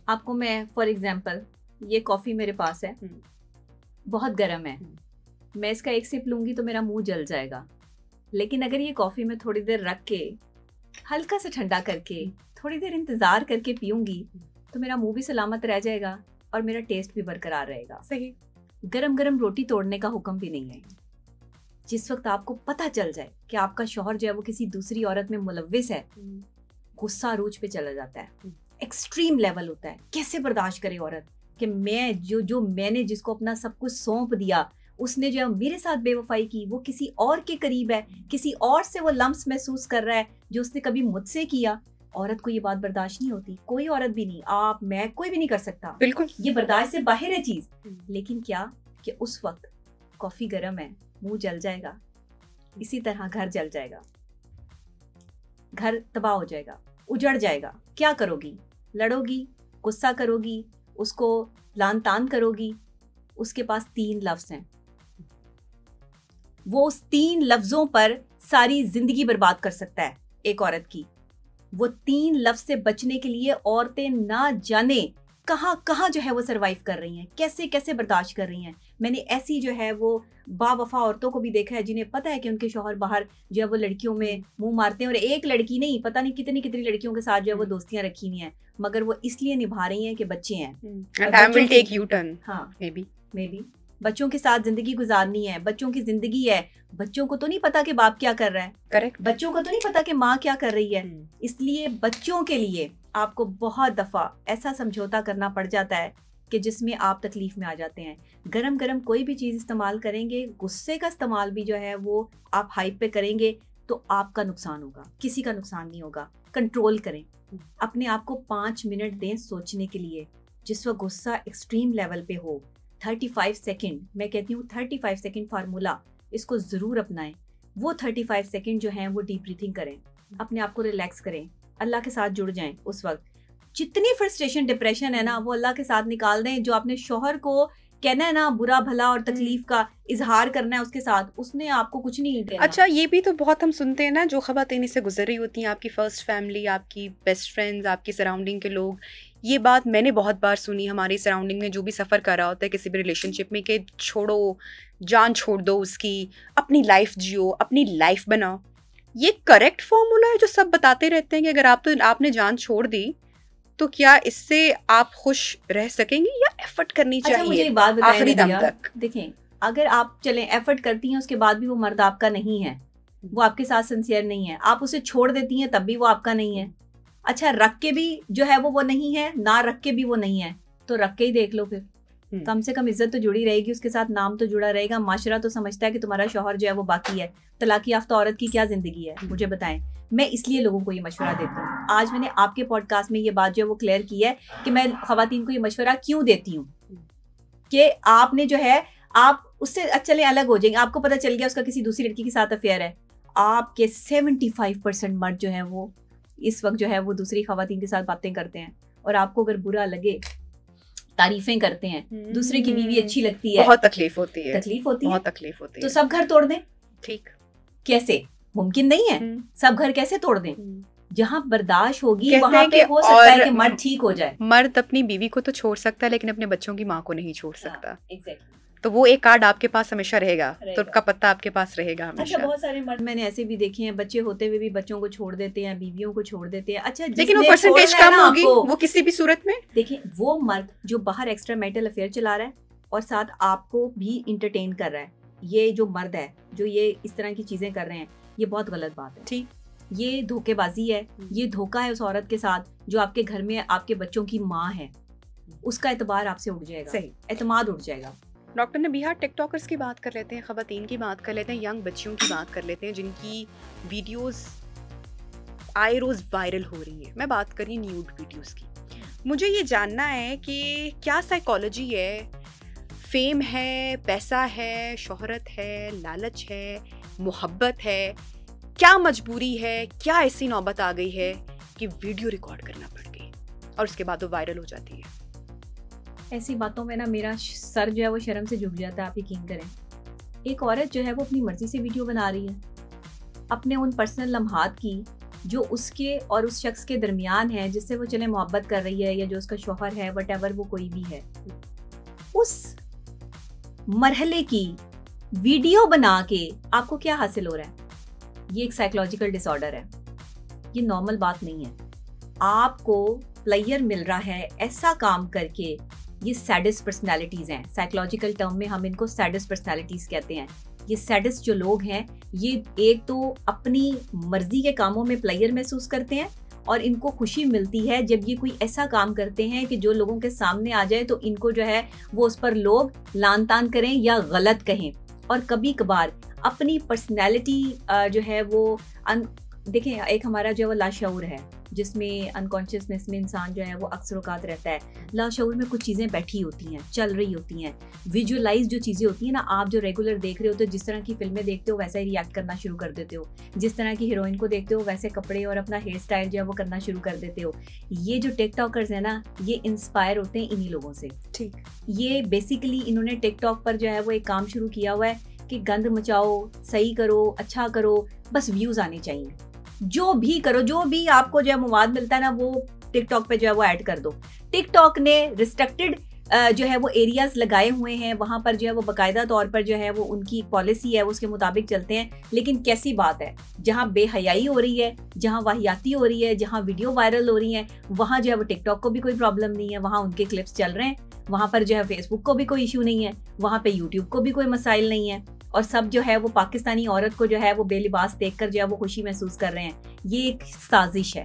आपको मैं फॉर एग्जांपल, ये कॉफ़ी मेरे पास है, बहुत गर्म है, मैं इसका एक सिप लूँगी तो मेरा मुंह जल जाएगा। लेकिन अगर ये कॉफ़ी मैं थोड़ी देर रख के हल्का सा ठंडा करके थोड़ी देर इंतज़ार करके पीऊँगी तो मेरा मुंह भी सलामत रह जाएगा और मेरा टेस्ट भी बरकरार रहेगा। सही। गरम गरम रोटी तोड़ने का हुक्म भी नहीं है। जिस वक्त आपको पता चल जाए कि आपका शौहर जो है वो किसी दूसरी औरत में मुलव्विस है, गुस्सा अरूज पे चला जाता है, एक्सट्रीम लेवल होता है। कैसे बर्दाश्त करे औरत कि मैं जो मैंने जिसको अपना सब कुछ सौंप दिया, उसने जो मेरे साथ बेवफाई की, वो किसी और के करीब है, किसी और से वो लम्स महसूस कर रहा है जो उसने कभी मुझसे किया। औरत को ये बात बर्दाश्त नहीं होती, कोई औरत भी नहीं, आप मैं कोई भी नहीं कर सकता। बिल्कुल, ये बर्दाश्त से बाहर है चीज। लेकिन क्या कि उस वक्त कॉफी गर्म है, मुंह जल जाएगा, इसी तरह घर जल जाएगा, घर तबाह हो जाएगा, उजड़ जाएगा। क्या करोगी? लड़ोगी, गुस्सा करोगी, उसको लान तान करोगी। उसके पास 3 लफ्ज हैं, वो उस 3 लफ्जों पर सारी जिंदगी बर्बाद कर सकता है एक औरत की। वो 3 लफ्ज से बचने के लिए औरतें ना जाने कहाँ कहाँ जो है वो सरवाइव कर रही हैं, कैसे कैसे बर्दाश्त कर रही हैं। मैंने ऐसी जो है वो बावफा औरतों को भी देखा है जिन्हें पता है कि उनके शौहर बाहर जो है वो लड़कियों में मुंह मारते हैं, और एक लड़की नहीं, पता नहीं कितनी कितनी लड़कियों के साथ जो है वो दोस्तियां रखी हुई हैं, मगर वो इसलिए निभा रही हैं कि बच्चे हैं। Time will take you turn. हाँ, मे बी बच्चों के साथ जिंदगी गुजारनी है, बच्चों की जिंदगी है। बच्चों को तो नहीं पता कि बाप क्या कर रहा है, करेक्ट। बच्चों को तो नहीं पता कि माँ क्या कर रही है। इसलिए बच्चों के लिए आपको बहुत दफा ऐसा समझौता करना पड़ जाता है कि जिसमें आप तकलीफ में आ जाते हैं। गरम गरम कोई भी चीज़ इस्तेमाल करेंगे, गुस्से का इस्तेमाल भी जो है वो आप हाइप पे करेंगे तो आपका नुकसान होगा, किसी का नुकसान नहीं होगा। कंट्रोल करें अपने आप को, 5 मिनट दें सोचने के लिए। जिस वक्त गुस्सा एक्सट्रीम लेवल पे हो, 35 सेकेंड, मैं कहती हूँ 35 सेकेंड फार्मूला, इसको ज़रूर अपनाएं। वो 35 सेकेंड जो हैं वो डीप ब्रीथिंग करें, अपने आप को रिलैक्स करें, अल्लाह के साथ जुड़ जाएं। उस वक्त जितनी फ्रस्ट्रेशन डिप्रेशन है ना वो अल्लाह के साथ निकाल दें। जो आपने शौहर को कहना है ना बुरा भला और तकलीफ का इजहार करना है उसके साथ, उसने आपको कुछ नहीं देना। अच्छा, ये भी तो बहुत हम सुनते हैं ना, जो ख़वातीन से गुजर रही होती हैं, आपकी फर्स्ट फैमिली, आपकी बेस्ट फ्रेंड्स, आपकी सराउंडिंग के लोग, ये बात मैंने बहुत बार सुनी हमारी सराउंडिंग में जो भी सफ़र कर रहा होता है किसी भी रिलेशनशिप में, कि छोड़ो, जान छोड़ दो उसकी, अपनी लाइफ जियो, अपनी लाइफ बनाओ। ये करेक्ट फॉर्मूला है जो सब बताते रहते हैं कि अगर आपने जान छोड़ दी तो क्या इससे आप खुश रह सकेंगे या एफर्ट करनी चाहिए? मुझे एक बात बताएं आखिरी दम तक। देखें, अगर आप चलें एफर्ट करती हैं उसके बाद भी वो मर्द आपका नहीं है, वो आपके साथ सिंसियर नहीं है, आप उसे छोड़ देती हैं तब भी वो आपका नहीं है, अच्छा रख के भी जो है वो नहीं है, ना रख के भी वो नहीं है, तो रख के ही देख लो फिर। कम से कम इज्जत तो जुड़ी रहेगी उसके साथ, नाम तो जुड़ा रहेगा, माशरा तो समझता है कि तुम्हारा शौहर जो है वो बाकी है। तलाकी याफ्ता औरत की क्या जिंदगी है, मुझे बताएं। मैं इसलिए लोगों को ये मशवरा देती हूँ। आज मैंने आपके पॉडकास्ट में ये बात जो है वो क्लियर की है कि मैं ख़वातीन को ये मशवरा क्यों देती हूँ कि आपने जो है आप उससे चले अलग हो जाएंगे, आपको पता चल गया उसका किसी दूसरी लड़की के साथ अफेयर है। आपके 75% मर्द जो है वो इस वक्त जो है वो दूसरी ख़वातीन के साथ बातें करते हैं, और आपको अगर बुरा लगे तारीफें करते हैं, दूसरे की बीवी अच्छी लगती है, बहुत तकलीफ होती है, बहुत तकलीफ होती है। तो सब घर तोड़ दें? ठीक, कैसे? मुमकिन नहीं है। सब घर कैसे तोड़ दें? जहाँ बर्दाश्त होगी वहाँ पे हो सकता है कि मर्द ठीक हो जाए। मर्द अपनी बीवी को तो छोड़ सकता है लेकिन अपने बच्चों की माँ को नहीं छोड़ सकता। एग्जैक्टली। तो वो एक कार्ड आपके पास हमेशा रहेगा, तो उसका पत्ता आपके पास रहेगा हमेशा। अच्छा, बहुत सारे मर्द मैंने ऐसे भी देखे हैं, बच्चे होते हुए भी बच्चों को छोड़ देते हैं, बीवियों को छोड़ देते हैं। अच्छा, लेकिन वो परसेंटेज कम होगी वो किसी भी सूरत में। देखिए, वो मर्द जो बाहर एक्स्ट्रा मैरिटल अफेयर चला रहा है और साथ आपको भी इंटरटेन कर रहा है, ये जो मर्द है जो ये इस तरह की चीजें कर रहे हैं, ये बहुत गलत बात है। ठीक, ये धोखेबाजी है, ये धोखा है उस औरत के साथ जो आपके घर में आपके बच्चों की माँ है। उसका एतबार आपसे उठ जाएगा, सही, एतमाद उठ जाएगा। डॉक्टर नबीहा, टिकटॉकर्स की बात कर लेते हैं, ख़वातीन की बात कर लेते हैं, यंग बच्चियों की बात कर लेते हैं जिनकी वीडियोस आए रोज़ वायरल हो रही है। मैं बात कर रही हूँ न्यूड वीडियोस की। मुझे ये जानना है कि क्या साइकोलॉजी है, फेम है, पैसा है, शोहरत है, लालच है, मोहब्बत है, क्या मजबूरी है, क्या ऐसी नौबत आ गई है कि वीडियो रिकॉर्ड करना पड़ गई और उसके बाद वो वायरल हो जाती है? ऐसी बातों में ना मेरा सर जो है वो शर्म से झुक जाता है, आप यकीन करें। एक औरत जो है वो अपनी मर्जी से वीडियो बना रही है, अपने उन पर्सनल लम्हात की जो उसके और उस शख्स के दरमियान है जिससे वो चले मोहब्बत कर रही है या जो उसका शौहर है, वटएवर वो कोई भी है, उस मरहले की वीडियो बना के आपको क्या हासिल हो रहा है? ये एक साइकोलॉजिकल डिसऑर्डर है, ये नॉर्मल बात नहीं है। आपको प्लेयर मिल रहा है ऐसा काम करके, ये सैडिस्ट पर्सनैलिटीज हैं। साइकोलॉजिकल टर्म में हम इनको सैडिस्ट पर्सनैलिटीज कहते हैं। ये सैडिस्ट जो लोग हैं, ये एक तो अपनी मर्जी के कामों में प्लेयर महसूस करते हैं और इनको खुशी मिलती है जब ये कोई ऐसा काम करते हैं कि जो लोगों के सामने आ जाए तो इनको जो है वो उस पर लोग लान तान करें या गलत कहें। और कभी कभार अपनी पर्सनैलिटी जो है वो देखें, एक हमारा जो है वो लाशऊर है जिसमें अनकॉन्शियसनेस में इंसान जो है वो अक्सर औकात रहता है। लाशऊर में कुछ चीज़ें बैठी होती हैं, चल रही होती हैं, विजुअलाइज जो चीज़ें होती हैं ना, आप जो रेगुलर देख रहे होते हो, जिस तरह की फिल्में देखते हो वैसा ही रिएक्ट करना शुरू कर देते हो, जिस तरह की हीरोइन को देखते हो वैसे कपड़े और अपना हेयर स्टाइल जो है वो करना शुरू कर देते हो। ये जो टिकटॉकर्स हैं ना, ये इंस्पायर होते हैं इन्हीं लोगों से। ठीक, ये बेसिकली इन्होंने टिकटॉक पर जो है वो एक काम शुरू किया हुआ है कि गंद मचाओ, सही करो, अच्छा करो, बस व्यूज आने चाहिए। जो भी करो, जो भी आपको जो है मवाद मिलता है ना, वो टिकटॉक पे जो है वो ऐड कर दो। टिकटॉक ने रिस्ट्रिक्टेड जो है वो एरियाज लगाए हुए हैं, वहां पर जो है वो बाकायदा तौर पर जो है वो उनकी पॉलिसी है उसके मुताबिक चलते हैं। लेकिन कैसी बात है, जहां बेहयाई हो रही है, जहां वाहियाती हो रही है, जहां वीडियो वायरल हो रही है, वहां जो है वो टिकटॉक को भी कोई प्रॉब्लम नहीं है, वहां उनके क्लिप्स चल रहे हैं। वहां पर जो है फेसबुक को भी कोई इशू नहीं है, वहां पे यूट्यूब को भी कोई मसाइल नहीं है। और सब जो है वो पाकिस्तानी औरत को जो है वो बेलिबास देखकर जो है वो खुशी महसूस कर रहे हैं। ये एक साजिश है।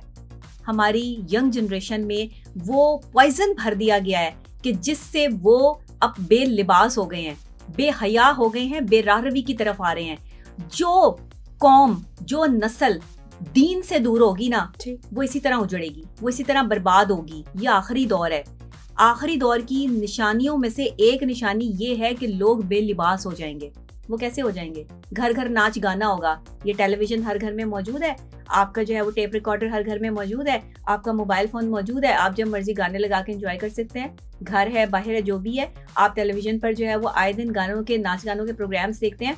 हमारी यंग जनरेशन में वो पॉइजन भर दिया गया है कि जिससे वो अब बेलिबास हो गए हैं, बेहया हो गए हैं, बेरारवी की तरफ आ रहे हैं। जो कौम, जो नस्ल दीन से दूर होगी ना, वो इसी तरह उजड़ेगी, वो इसी तरह बर्बाद होगी। ये आखिरी दौर है। आखिरी दौर की निशानियों में से एक निशानी ये है कि लोग बेलिबास हो जाएंगे। वो कैसे हो जाएंगे? घर घर नाच गाना होगा। ये टेलीविजन हर घर में मौजूद है, आपका जो है वो टेप रिकॉर्डर हर घर में मौजूद है, आपका मोबाइल फोन मौजूद है, आप जब मर्जी गाने लगा के एंजॉय कर सकते हैं। घर है, बाहर है, जो भी है, आप टेलीविजन पर जो है वो आए दिन गानों के, नाच गानों के प्रोग्राम्स देखते हैं।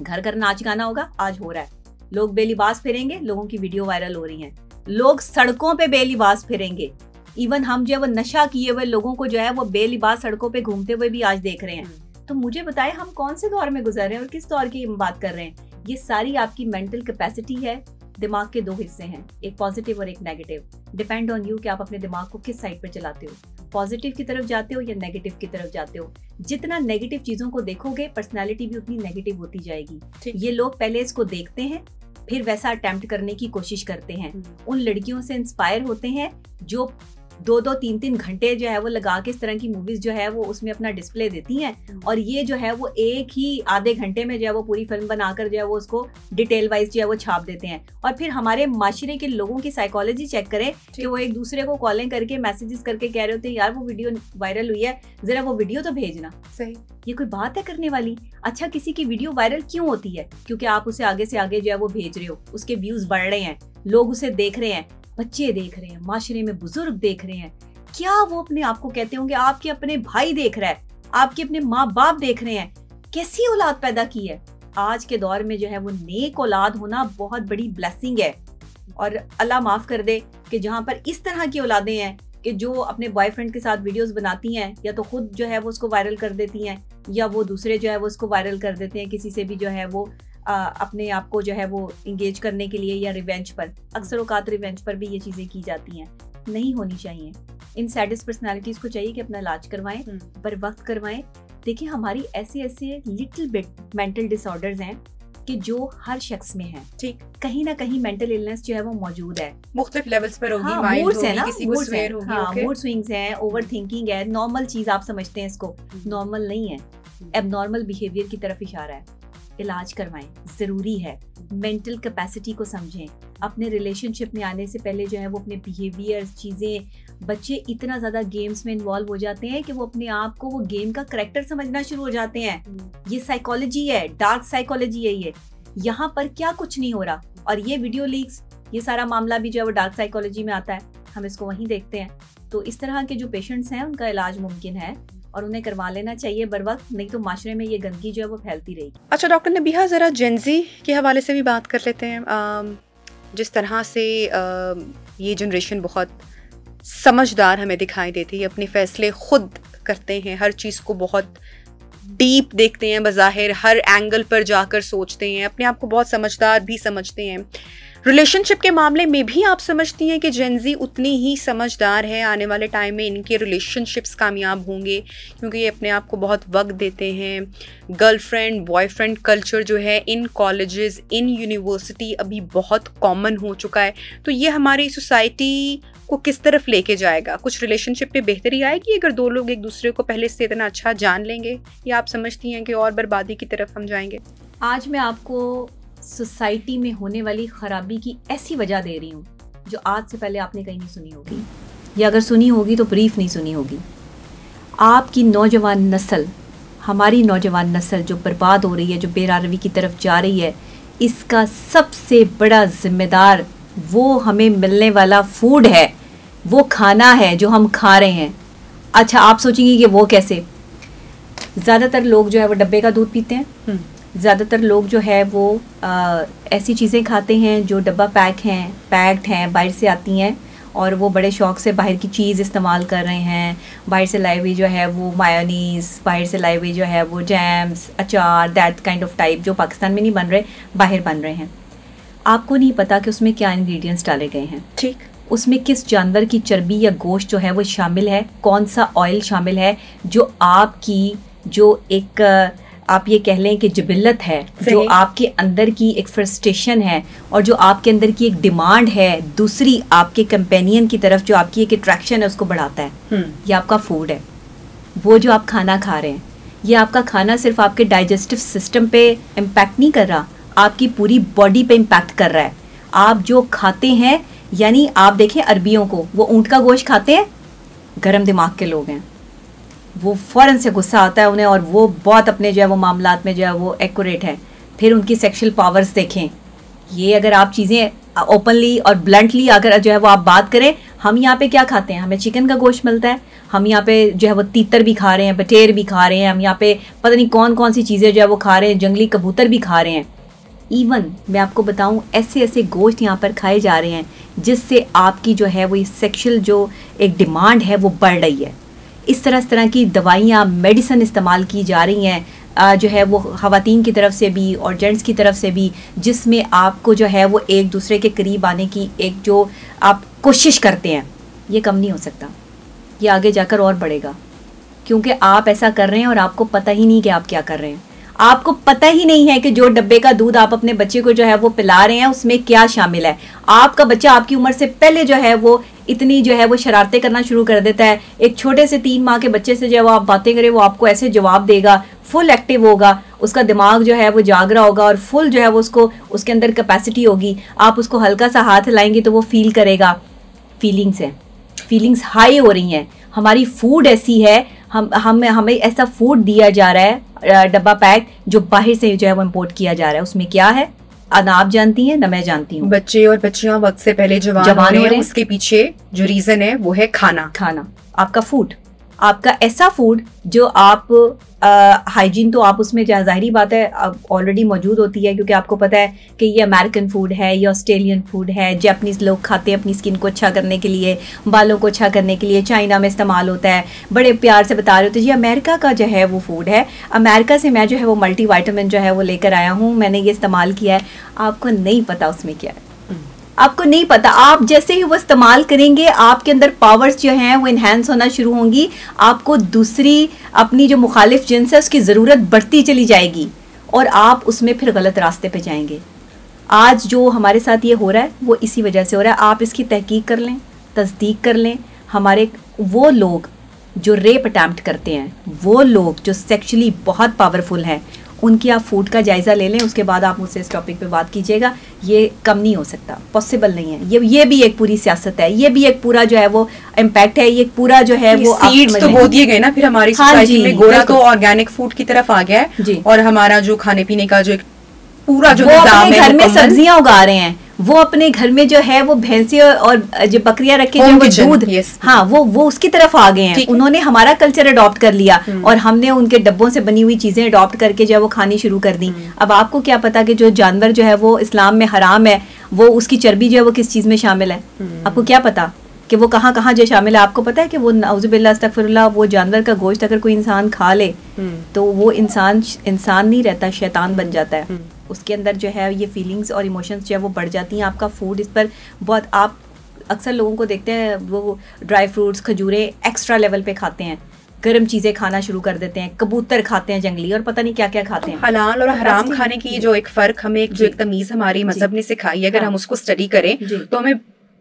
घर घर नाच गाना होगा, आज हो रहा है। लोग बेलिबास फिरेंगे, लोगों की वीडियो वायरल हो रही है। लोग सड़कों पे बेलिबास फिरेंगे। इवन हम जो है वो नशा किए हुए लोगों को जो है वो बेलिबास सड़कों पे घूमते हुए भी आज देख रहे हैं। तो मुझे बताएं, हम कौन से दौर में गुजर रहे हैं और किस दौर की बात कर रहे हैं? ये सारी आपकी मेंटल कैपेसिटी है। दिमाग के दो हिस्से हैं, एक पॉजिटिव और एक नेगेटिव। डिपेंड ऑन यू कि आप अपने दिमाग को किस साइड पर चलाते हो, पॉजिटिव की तरफ जाते हो या नेगेटिव की तरफ जाते हो। जितना नेगेटिव चीजों को देखोगे, पर्सनैलिटी भी उतनी नेगेटिव होती जाएगी। ये लोग पहले इसको देखते हैं, फिर वैसा अटेम्प्ट करने की कोशिश करते हैं। उन लड़कियों से इंस्पायर होते हैं जो 2-2, 3-3 घंटे जो है वो लगा के इस तरह की मूवीज जो है वो उसमें अपना डिस्प्ले देती हैं। और ये जो है वो एक ही आधे घंटे में जो है वो पूरी फिल्म बनाकर जो है वो उसको डिटेल वाइज जो है वो छाप देते हैं। और फिर हमारे माशरे के लोगों की साइकोलॉजी चेक करें कि वो एक दूसरे को कॉलिंग करके, मैसेजेस करके कह रहे होते हैं, यार वो वीडियो वायरल हुई है, जरा वो वीडियो तो भेजना। सही, ये कोई बात है करने वाली? अच्छा, किसी की वीडियो वायरल क्यों होती है? क्योंकि आप उसे आगे से आगे जो है वो भेज रहे हो, उसके व्यूज बढ़ रहे हैं, लोग उसे देख रहे हैं, बच्चे देख रहे हैं, माशरे में बुजुर्ग देख रहे हैं। क्या वो अपने आप को कहते होंगे आपके अपने भाई देख रहा है, आपके अपने माँ बाप देख रहे हैं? कैसी औलाद पैदा की है? आज के दौर में जो है वो नेक औलाद होना बहुत बड़ी ब्लेसिंग है। और अल्लाह माफ कर दे कि जहाँ पर इस तरह की औलादें हैं कि जो अपने बॉयफ्रेंड के साथ वीडियोस बनाती हैं, या तो खुद जो है वो उसको वायरल कर देती हैं, या वो दूसरे जो है वो उसको वायरल कर देते हैं किसी से भी जो है वो अपने आप को जो है वो इंगेज करने के लिए, या रिवेंज पर। अक्सर औकात रिवेंज पर भी ये चीजें की जाती हैं। नहीं होनी चाहिए। इन सैडिस्ट पर्सनालिटीज को चाहिए कि अपना इलाज करवाएं, पर वक्त करवाएं। देखिए, हमारी ऐसे लिटिल बिट मेंटल डिसऑर्डर्स हैं कि जो हर शख्स में है। ठीक, कहीं ना कहीं मेंटल इलनेस जो है वो मौजूद है। मुख्तलिफ लेवल्स पर होगी, हाँ, मूड्स है ना, किसी को स्वेयर होगी, हाँ, मूड स्विंग्स हैं, ओवर थिंकिंग है, नॉर्मल चीज आप समझते हैं इसको, नॉर्मल नहीं है, एबनॉर्मल बिहेवियर की तरफ इशारा है। इलाज करवाएं, जरूरी है। मेंटल कैपेसिटी को समझें। अपने रिलेशनशिप में आने से पहले जो है वो अपने बिहेवियर, चीज़ें, बच्चे इतना ज़्यादा गेम्स में इन्वॉल्व हो जाते हैं कि वो अपने आप को वो गेम का करैक्टर समझना शुरू हो जाते हैं। ये साइकोलॉजी है, डार्क साइकोलॉजी है ये। यहाँ पर क्या कुछ नहीं हो रहा। और ये वीडियो लीक्स, ये सारा मामला भी जो है वो डार्क साइकोलॉजी में आता है, हम इसको वहीं देखते हैं। तो इस तरह के जो पेशेंट्स हैं उनका इलाज मुमकिन है और उन्हें करवा लेना चाहिए बर वक्त, नहीं तो माशरे में ये गंदगी जो है वो फैलती रहेगी। अच्छा डॉक्टर नबीहा, ज़रा जेंजी के हवाले से भी बात कर लेते हैं। जिस तरह से ये जनरेशन बहुत समझदार हमें दिखाई देती है, अपने फैसले खुद करते हैं, हर चीज़ को बहुत डीप देखते हैं, बज़ाहिर हर एंगल पर जाकर सोचते हैं, अपने आप को बहुत समझदार भी समझते हैं। रिलेशनशिप के मामले में भी आप समझती हैं कि जेंजी उतनी ही समझदार है? आने वाले टाइम में इनके रिलेशनशिप्स कामयाब होंगे क्योंकि ये अपने आप को बहुत वक्त देते हैं। गर्लफ्रेंड बॉयफ्रेंड कल्चर जो है इन कॉलेजेस, इन यूनिवर्सिटी अभी बहुत कॉमन हो चुका है। तो ये हमारी सोसाइटी को किस तरफ लेके जाएगा? कुछ रिलेशनशिप पे बेहतरी आएगी अगर दो लोग एक दूसरे को पहले से इतना अच्छा जान लेंगे, या आप समझती हैं कि और बर्बादी की तरफ हम जाएंगे? आज मैं आपको सोसाइटी में होने वाली खराबी की ऐसी वजह दे रही हूँ जो आज से पहले आपने कहीं नहीं सुनी होगी, या अगर सुनी होगी तो ब्रीफ नहीं सुनी होगी। आपकी नौजवान नस्ल, हमारी नौजवान नस्ल जो बर्बाद हो रही है, जो बेरारवी की तरफ जा रही है, इसका सबसे बड़ा जिम्मेदार वो हमें मिलने वाला फूड है, वो खाना है जो हम खा रहे हैं। अच्छा, आप सोचेंगे कि वो कैसे? ज़्यादातर लोग जो है वो डब्बे का दूध पीते हैं, ज़्यादातर लोग जो है वो ऐसी चीज़ें खाते हैं जो डब्बा पैक्ड हैं, बाहर से आती हैं, और वो बड़े शौक़ से बाहर की चीज़ इस्तेमाल कर रहे हैं। बाहर से लाई हुई जो है वो मायोनीज़, बाहर से लाई हुई जो है वो जैम्स, अचार, दैट काइंड ऑफ टाइप जो पाकिस्तान में नहीं बन रहे, बाहर बन रहे हैं। आपको नहीं पता कि उसमें क्या इंग्रेडिएंट्स डाले गए हैं, ठीक, उसमें किस जानवर की चर्बी या गोश्त जो है वो शामिल है, कौन सा ऑयल शामिल है, जो आपकी जो एक आप ये कह लें कि जिबिल्लत है, जो आपके अंदर की एक फ्रस्ट्रेशन है और जो आपके अंदर की एक डिमांड है दूसरी आपके कंपेनियन की तरफ, जो आपकी एक अट्रैक्शन है, उसको बढ़ाता है। ये आपका फूड है। वो जो आप खाना खा रहे हैं, ये आपका खाना सिर्फ आपके डाइजेस्टिव सिस्टम पे इम्पैक्ट नहीं कर रहा, आपकी पूरी बॉडी पे इम्पैक्ट कर रहा है। आप जो खाते हैं, यानी आप देखें अरबियों को, वो ऊँट का गोश्त खाते हैं, गर्म दिमाग के लोग हैं, वो फ़ौरन से गुस्सा आता है उन्हें, और वो बहुत अपने जो है वो मामलात में जो है वो एक्यूरेट है। फिर उनकी सेक्शुअल पावर्स देखें। ये अगर आप चीज़ें ओपनली और ब्लंटली अगर जो है वो आप बात करें, हम यहाँ पे क्या खाते हैं? हमें चिकन का गोश्त मिलता है, हम यहाँ पे जो है वो तीतर भी खा रहे हैं, बटेर भी खा रहे हैं, हम यहाँ पे पता नहीं कौन कौन सी चीज़ें जो है वो खा रहे हैं, जंगली कबूतर भी खा रहे हैं। इवन मैं आपको बताऊँ, ऐसे ऐसे गोश्त यहाँ पर खाए जा रहे हैं जिससे आपकी जो है वो ये सेक्शुअल जो एक डिमांड है वो बढ़ रही है। इस तरह की दवाइयाँ, मेडिसिन इस्तेमाल की जा रही हैं जो है वो ख़वातीन की तरफ से भी और जेंट्स की तरफ से भी, जिसमें आपको जो है वो एक दूसरे के करीब आने की एक जो आप कोशिश करते हैं, ये कम नहीं हो सकता, ये आगे जाकर और बढ़ेगा, क्योंकि आप ऐसा कर रहे हैं और आपको पता ही नहीं कि आप क्या कर रहे हैं। आपको पता ही नहीं है कि जो डब्बे का दूध आप अपने बच्चे को जो है वो पिला रहे हैं उसमें क्या शामिल है। आपका बच्चा आपकी उम्र से पहले जो है वो इतनी जो है वो शरारतें करना शुरू कर देता है। एक छोटे से 3 माह के बच्चे से जो आप बातें करें, वो आपको ऐसे जवाब देगा, फुल एक्टिव होगा, उसका दिमाग जो है वो जाग रहा होगा और फुल जो है वो उसको उसके अंदर कैपेसिटी होगी। आप उसको हल्का सा हाथ हिलाएंगे तो वो फील करेगा। फीलिंग्स हैं, फीलिंग्स हाई हो रही हैं। हमारी फूड ऐसी है, हमें ऐसा फूड दिया जा रहा है डब्बा पैक, जो बाहर से जो है वो इम्पोर्ट किया जा रहा है। उसमें क्या है, ना आप जानती हैं ना मैं जानती हूँ। बच्चे और बच्चियां वक्त से पहले जवान हो रहे हैं, उसके पीछे जो रीजन है वो है खाना। आपका फूड, आपका ऐसा फूड जो आप हाइजीन तो आप उसमें ज़ाहिरी बात है ऑलरेडी मौजूद होती है, क्योंकि आपको पता है कि ये अमेरिकन फूड है, ये ऑस्ट्रेलियन फूड है, जापानीज़ लोग खाते हैं अपनी स्किन को अच्छा करने के लिए, बालों को अच्छा करने के लिए, चाइना में इस्तेमाल होता है। बड़े प्यार से बता रहे होते हैं जी अमेरिका का जो है वो फूड है, अमेरिका से मैं जो है वो मल्टीविटामिन जो है वो लेकर आया हूँ, मैंने ये इस्तेमाल किया है। आपको नहीं पता उसमें क्या है, आपको नहीं पता। आप जैसे ही वो इस्तेमाल करेंगे, आपके अंदर पावर्स जो हैं वो इन्हेंस होना शुरू होंगी, आपको दूसरी अपनी जो मुखालिफ जिन्स है उसकी ज़रूरत बढ़ती चली जाएगी और आप उसमें फिर गलत रास्ते पे जाएंगे। आज जो हमारे साथ ये हो रहा है वो इसी वजह से हो रहा है। आप इसकी तहकीक कर लें, तस्दीक कर लें। हमारे वो लोग जो रेप अटैम्प्ट करते हैं, वो लोग जो सेक्सुअली बहुत पावरफुल हैं, उनकी आप फूड का जायज़ा ले लें, उसके बाद आप मुझसे इस टॉपिक पे बात कीजिएगा। ये कम नहीं हो सकता, पॉसिबल नहीं है। ये भी एक पूरी सियासत है, ये भी एक पूरा जो है वो इम्पैक्ट है, ये पूरा जो है वो सीड्स तो बो दिए गए ना फिर हमारी सोसाइटी में। गोरा तो ऑर्गेनिक फूड की तरफ आ गया है और हमारा जो खाने पीने का जो एक पूरा जो वो निजाम अपने है घर में मुकम्मल। सब्जियां उगा रहे हैं, वो अपने घर में जो है वो भैंसे और जो बकरियां रखे जो Home वो kitchen, दूध, yes. हाँ वो उसकी तरफ आ गए हैं। ठीक है। उन्होंने हमारा कल्चर अडॉप्ट कर लिया और हमने उनके डब्बों से बनी हुई चीजें अडॉप्ट करके जो है वो खानी शुरू कर दी। अब आपको क्या पता कि जो जानवर जो है वो इस्लाम में हराम है, वो उसकी चर्बी जो है वो किस चीज में शामिल है? आपको क्या पता कि वो कहाँ कहाँ जो शामिल है? आपको पता है कि वो नाउजुबिल्लाह अस्तगफिरुल्लाह, वो जानवर का गोश्त अगर कोई इंसान खा ले तो वो इंसान नहीं रहता, शैतान बन जाता है। उसके अंदर जो है ये फीलिंग्स और इमोशंस जो है वो बढ़ जाती हैं। आपका फूड इस पर बहुत, आप अक्सर लोगों को देखते हैं वो ड्राई फ्रूट्स, खजूरें एक्स्ट्रा लेवल पे खाते हैं, गर्म चीज़ें खाना शुरू कर देते हैं, कबूतर खाते हैं जंगली, और पता नहीं क्या क्या खाते हैं। हलाल और हराम खाने की जो एक फर्क हमें एक तमीज हमारी मजहब ने सिखाई है, अगर हम उसको स्टडी करें तो हमें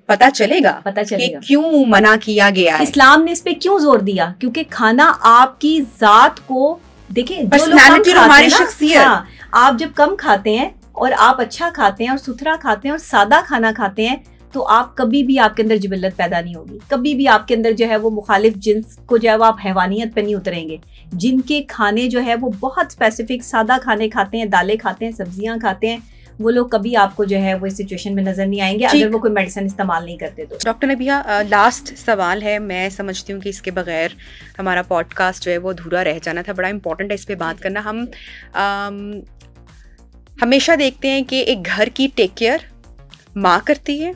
पता चलेगा कि क्यों मना किया गया है। इस्लाम ने इस पे क्यों जोर दिया? क्योंकि खाना आपकी जात को, देखिए पर्सनालिटी, हमारी शख्सियत। हाँ, आप जब कम खाते हैं और आप अच्छा खाते हैं और सुथरा खाते हैं और सादा खाना खाते हैं तो आप कभी भी, आपके अंदर जिबल्लत पैदा नहीं होगी, कभी भी आपके अंदर जो है वो मुखालिफ जिन्स को जो है वो आप हैवानियत पे नहीं उतरेंगे। जिनके खाने जो है वो बहुत स्पेसिफिक सादा खाने खाते हैं, दालें खाते हैं, सब्जियां खाते हैं, वो लोग कभी आपको जो है वो इस सिचुएशन में नजर नहीं आएंगे अगर वो कोई मेडिसिन इस्तेमाल नहीं करते तो। डॉक्टर नबिया, लास्ट सवाल है, मैं समझती हूँ कि इसके बगैर हमारा पॉडकास्ट जो है वो अधूरा रह जाना था, बड़ा इंपॉर्टेंट है इस पे बात करना। हम हमेशा देखते हैं कि एक घर की टेक केयर माँ करती है,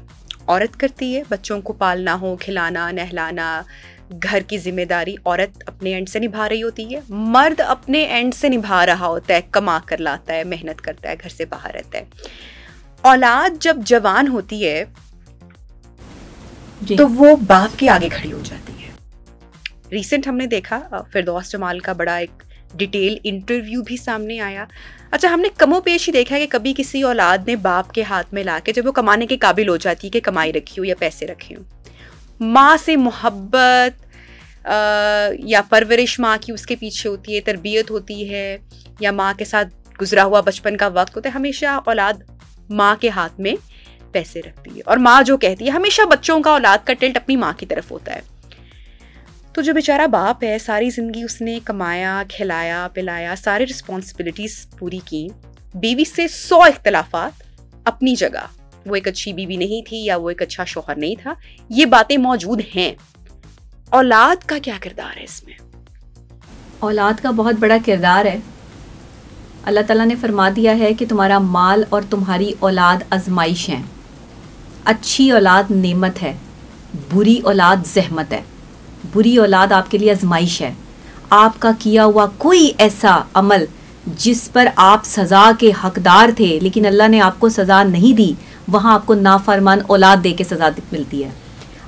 औरत करती है, बच्चों को पालना हो, खिलाना, नहलाना, घर की जिम्मेदारी औरत अपने एंड से निभा रही होती है, मर्द अपने एंड से निभा रहा होता है, कमा कर लाता है, मेहनत करता है, घर से बाहर रहता है। औलाद जब जवान होती है तो वो बाप के आगे खड़ी हो जाती है। रिसेंट हमने देखा फिरदौस जमाल का बड़ा एक डिटेल इंटरव्यू भी सामने आया। अच्छा, हमने कमोपेश ही देखा है कि कभी किसी औलाद ने बाप के हाथ में लाके, जब वो कमाने के काबिल हो जाती है कि कमाई रखी हो या पैसे रखे हो, माँ से मोहब्बत या परवरिश माँ की उसके पीछे होती है, तरबियत होती है, या माँ के साथ गुजरा हुआ बचपन का वक्त होता है। हमेशा औलाद माँ के हाथ में पैसे रखती है और माँ जो कहती है, हमेशा बच्चों का, औलाद का टिल्ट अपनी माँ की तरफ होता है। तो जो बेचारा बाप है, सारी ज़िंदगी उसने कमाया, खिलाया, पिलाया, सारी रिस्पॉन्सिबिलिटीज़ पूरी की, बीवी से 100 इख्तलाफात, अपनी जगह वो एक अच्छी बीवी नहीं थी या वो एक अच्छा शौहर नहीं था, ये बातें मौजूद हैं। औलाद का क्या किरदार है इसमें? औलाद का बहुत बड़ा किरदार है। अल्लाह ताला ने फरमा दिया है कि तुम्हारा माल और तुम्हारी औलाद आजमाइश हैं। अच्छी औलाद नेमत है, बुरी औलाद ज़हमत है। बुरी औलाद आपके लिए आजमाइश है। आपका किया हुआ कोई ऐसा अमल जिस पर आप सज़ा के हकदार थे लेकिन अल्लाह ने आपको सज़ा नहीं दी, वहाँ आपको नाफरमान औलाद दे के सज़ा मिलती है।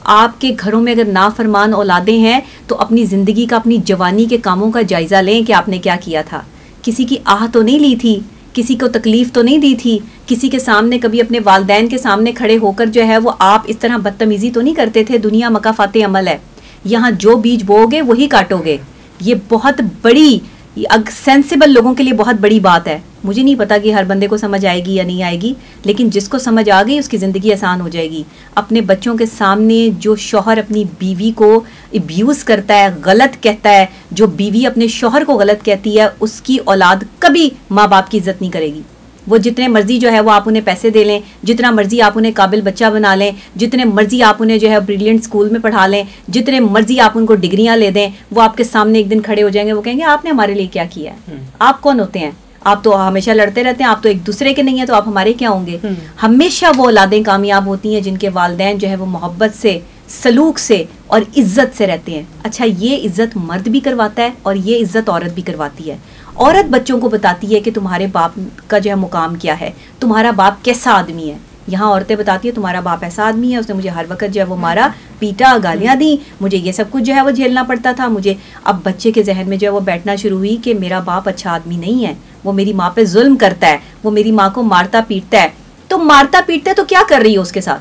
आपके घरों में अगर नाफरमान औलादें हैं तो अपनी ज़िंदगी का, अपनी जवानी के कामों का जायज़ा लें कि आपने क्या किया था। किसी की आह तो नहीं ली थी, किसी को तकलीफ़ तो नहीं दी थी, किसी के सामने कभी अपने वालदैन के सामने खड़े होकर जो है वो आप इस तरह बदतमीज़ी तो नहीं करते थे। दुनिया मकाफाते अमल है, यहाँ जो बीज बोओगे वही काटोगे। ये बहुत बड़ी, सेंसिबल लोगों के लिए बहुत बड़ी बात है। मुझे नहीं पता कि हर बंदे को समझ आएगी या नहीं आएगी, लेकिन जिसको समझ आ गई उसकी ज़िंदगी आसान हो जाएगी। अपने बच्चों के सामने जो शौहर अपनी बीवी को अब्यूज़ करता है, गलत कहता है, जो बीवी अपने शौहर को गलत कहती है, उसकी औलाद कभी माँ बाप की इज़्ज़त नहीं करेगी। वो जितने मर्जी जो है वो आप उन्हें पैसे दे लें, जितना मर्जी आप उन्हें काबिल बच्चा बना लें, जितने मर्जी आप उन्हें जो है ब्रिलियंट स्कूल में पढ़ा लें, जितने मर्जी आप उनको डिग्रियां ले दें, वो आपके सामने एक दिन खड़े हो जाएंगे, वो कहेंगे आपने हमारे लिए क्या किया है? आप कौन होते हैं? आप तो हमेशा लड़ते रहते हैं, आप तो एक दूसरे के नहीं है, तो आप हमारे क्या होंगे? हमेशा वो औलादें कामयाब होती हैं जिनके वालिदैन जो है वो मोहब्बत से, सलूक से और इज्जत से रहते हैं। अच्छा, ये इज्जत मर्द भी करवाता है और ये इज्जत औरत भी करवाती है। औरत बच्चों को बताती है कि तुम्हारे बाप का जो है मुकाम क्या है, तुम्हारा बाप कैसा आदमी है। यहाँ औरतें बताती है तुम्हारा बाप ऐसा आदमी है, उसने मुझे हर वक्त जो है वो मारा, पीटा, गालियाँ दी, मुझे ये सब कुछ जो है वो झेलना पड़ता था मुझे। अब बच्चे के जहन में जो है वो बैठना शुरू हुई कि मेरा बाप अच्छा आदमी नहीं है, वो मेरी माँ पे जुल्म करता है, वो मेरी माँ को मारता पीटता है। तो मारता पीटता है तो क्या कर रही हो उसके साथ?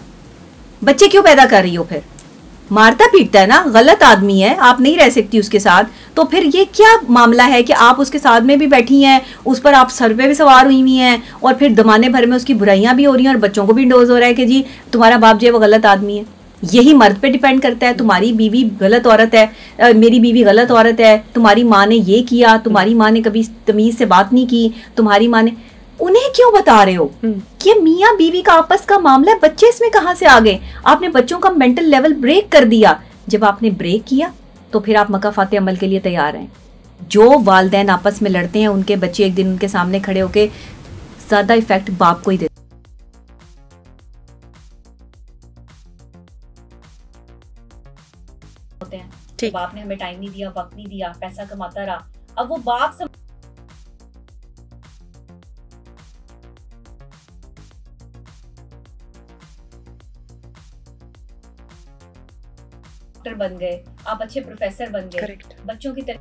बच्चे क्यों पैदा कर रही हो? फिर मारता पीटता है ना, गलत आदमी है, आप नहीं रह सकती उसके साथ। तो फिर ये क्या मामला है कि आप उसके साथ में भी बैठी हैं, उस पर आप सर पे भी सवार हुई हुई हैं, और फिर दमाने भर में उसकी बुराइयां भी हो रही हैं और बच्चों को भी डोज हो रहा है कि जी तुम्हारा बाप जो है वो गलत आदमी है। यही मर्द पे डिपेंड करता है। तुम्हारी बीवी गलत औरत है, मेरी बीवी गलत औरत है, तुम्हारी माँ ने ये किया, तुम्हारी माँ ने कभी तमीज़ से बात नहीं की, तुम्हारी माँ ने, उन्हें क्यों बता रहे हो कि मियाँ बीवी का आपस का मामला है, बच्चे इसमें कहाँ से आ गए? आपने बच्चों का मेंटल लेवल ब्रेक कर दिया। जब आपने ब्रेक किया तो फिर आप मकाफाते अमल के लिए तैयार हैं। जो वालिदैन आपस में लड़ते हैं उनके बच्चे एक दिन उनके सामने खड़े होके ज्यादा इफेक्ट बाप को ही देते हैं। ठीक। बाप ने हमें टाइम नहीं दिया, वक्त नहीं दिया, पैसा कमाता रहा। अब वो बाप से डॉक्टर बन गए, आप अच्छे प्रोफेसर बन गए, करेक्ट। बच्चों की तरह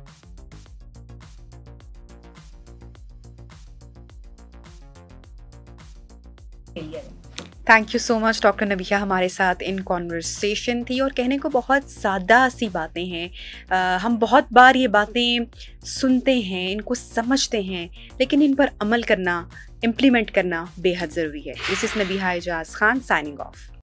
thank you so much doctor नबिया, हमारे साथ इन कॉन्वर्सेशन थी। और कहने को बहुत सादा सी बातें हैं, हम बहुत बार ये बातें सुनते हैं, इनको समझते हैं, लेकिन इन पर अमल करना, इम्प्लीमेंट करना बेहद ज़रूरी है। This is Nabiha Ejaz Khan signing of.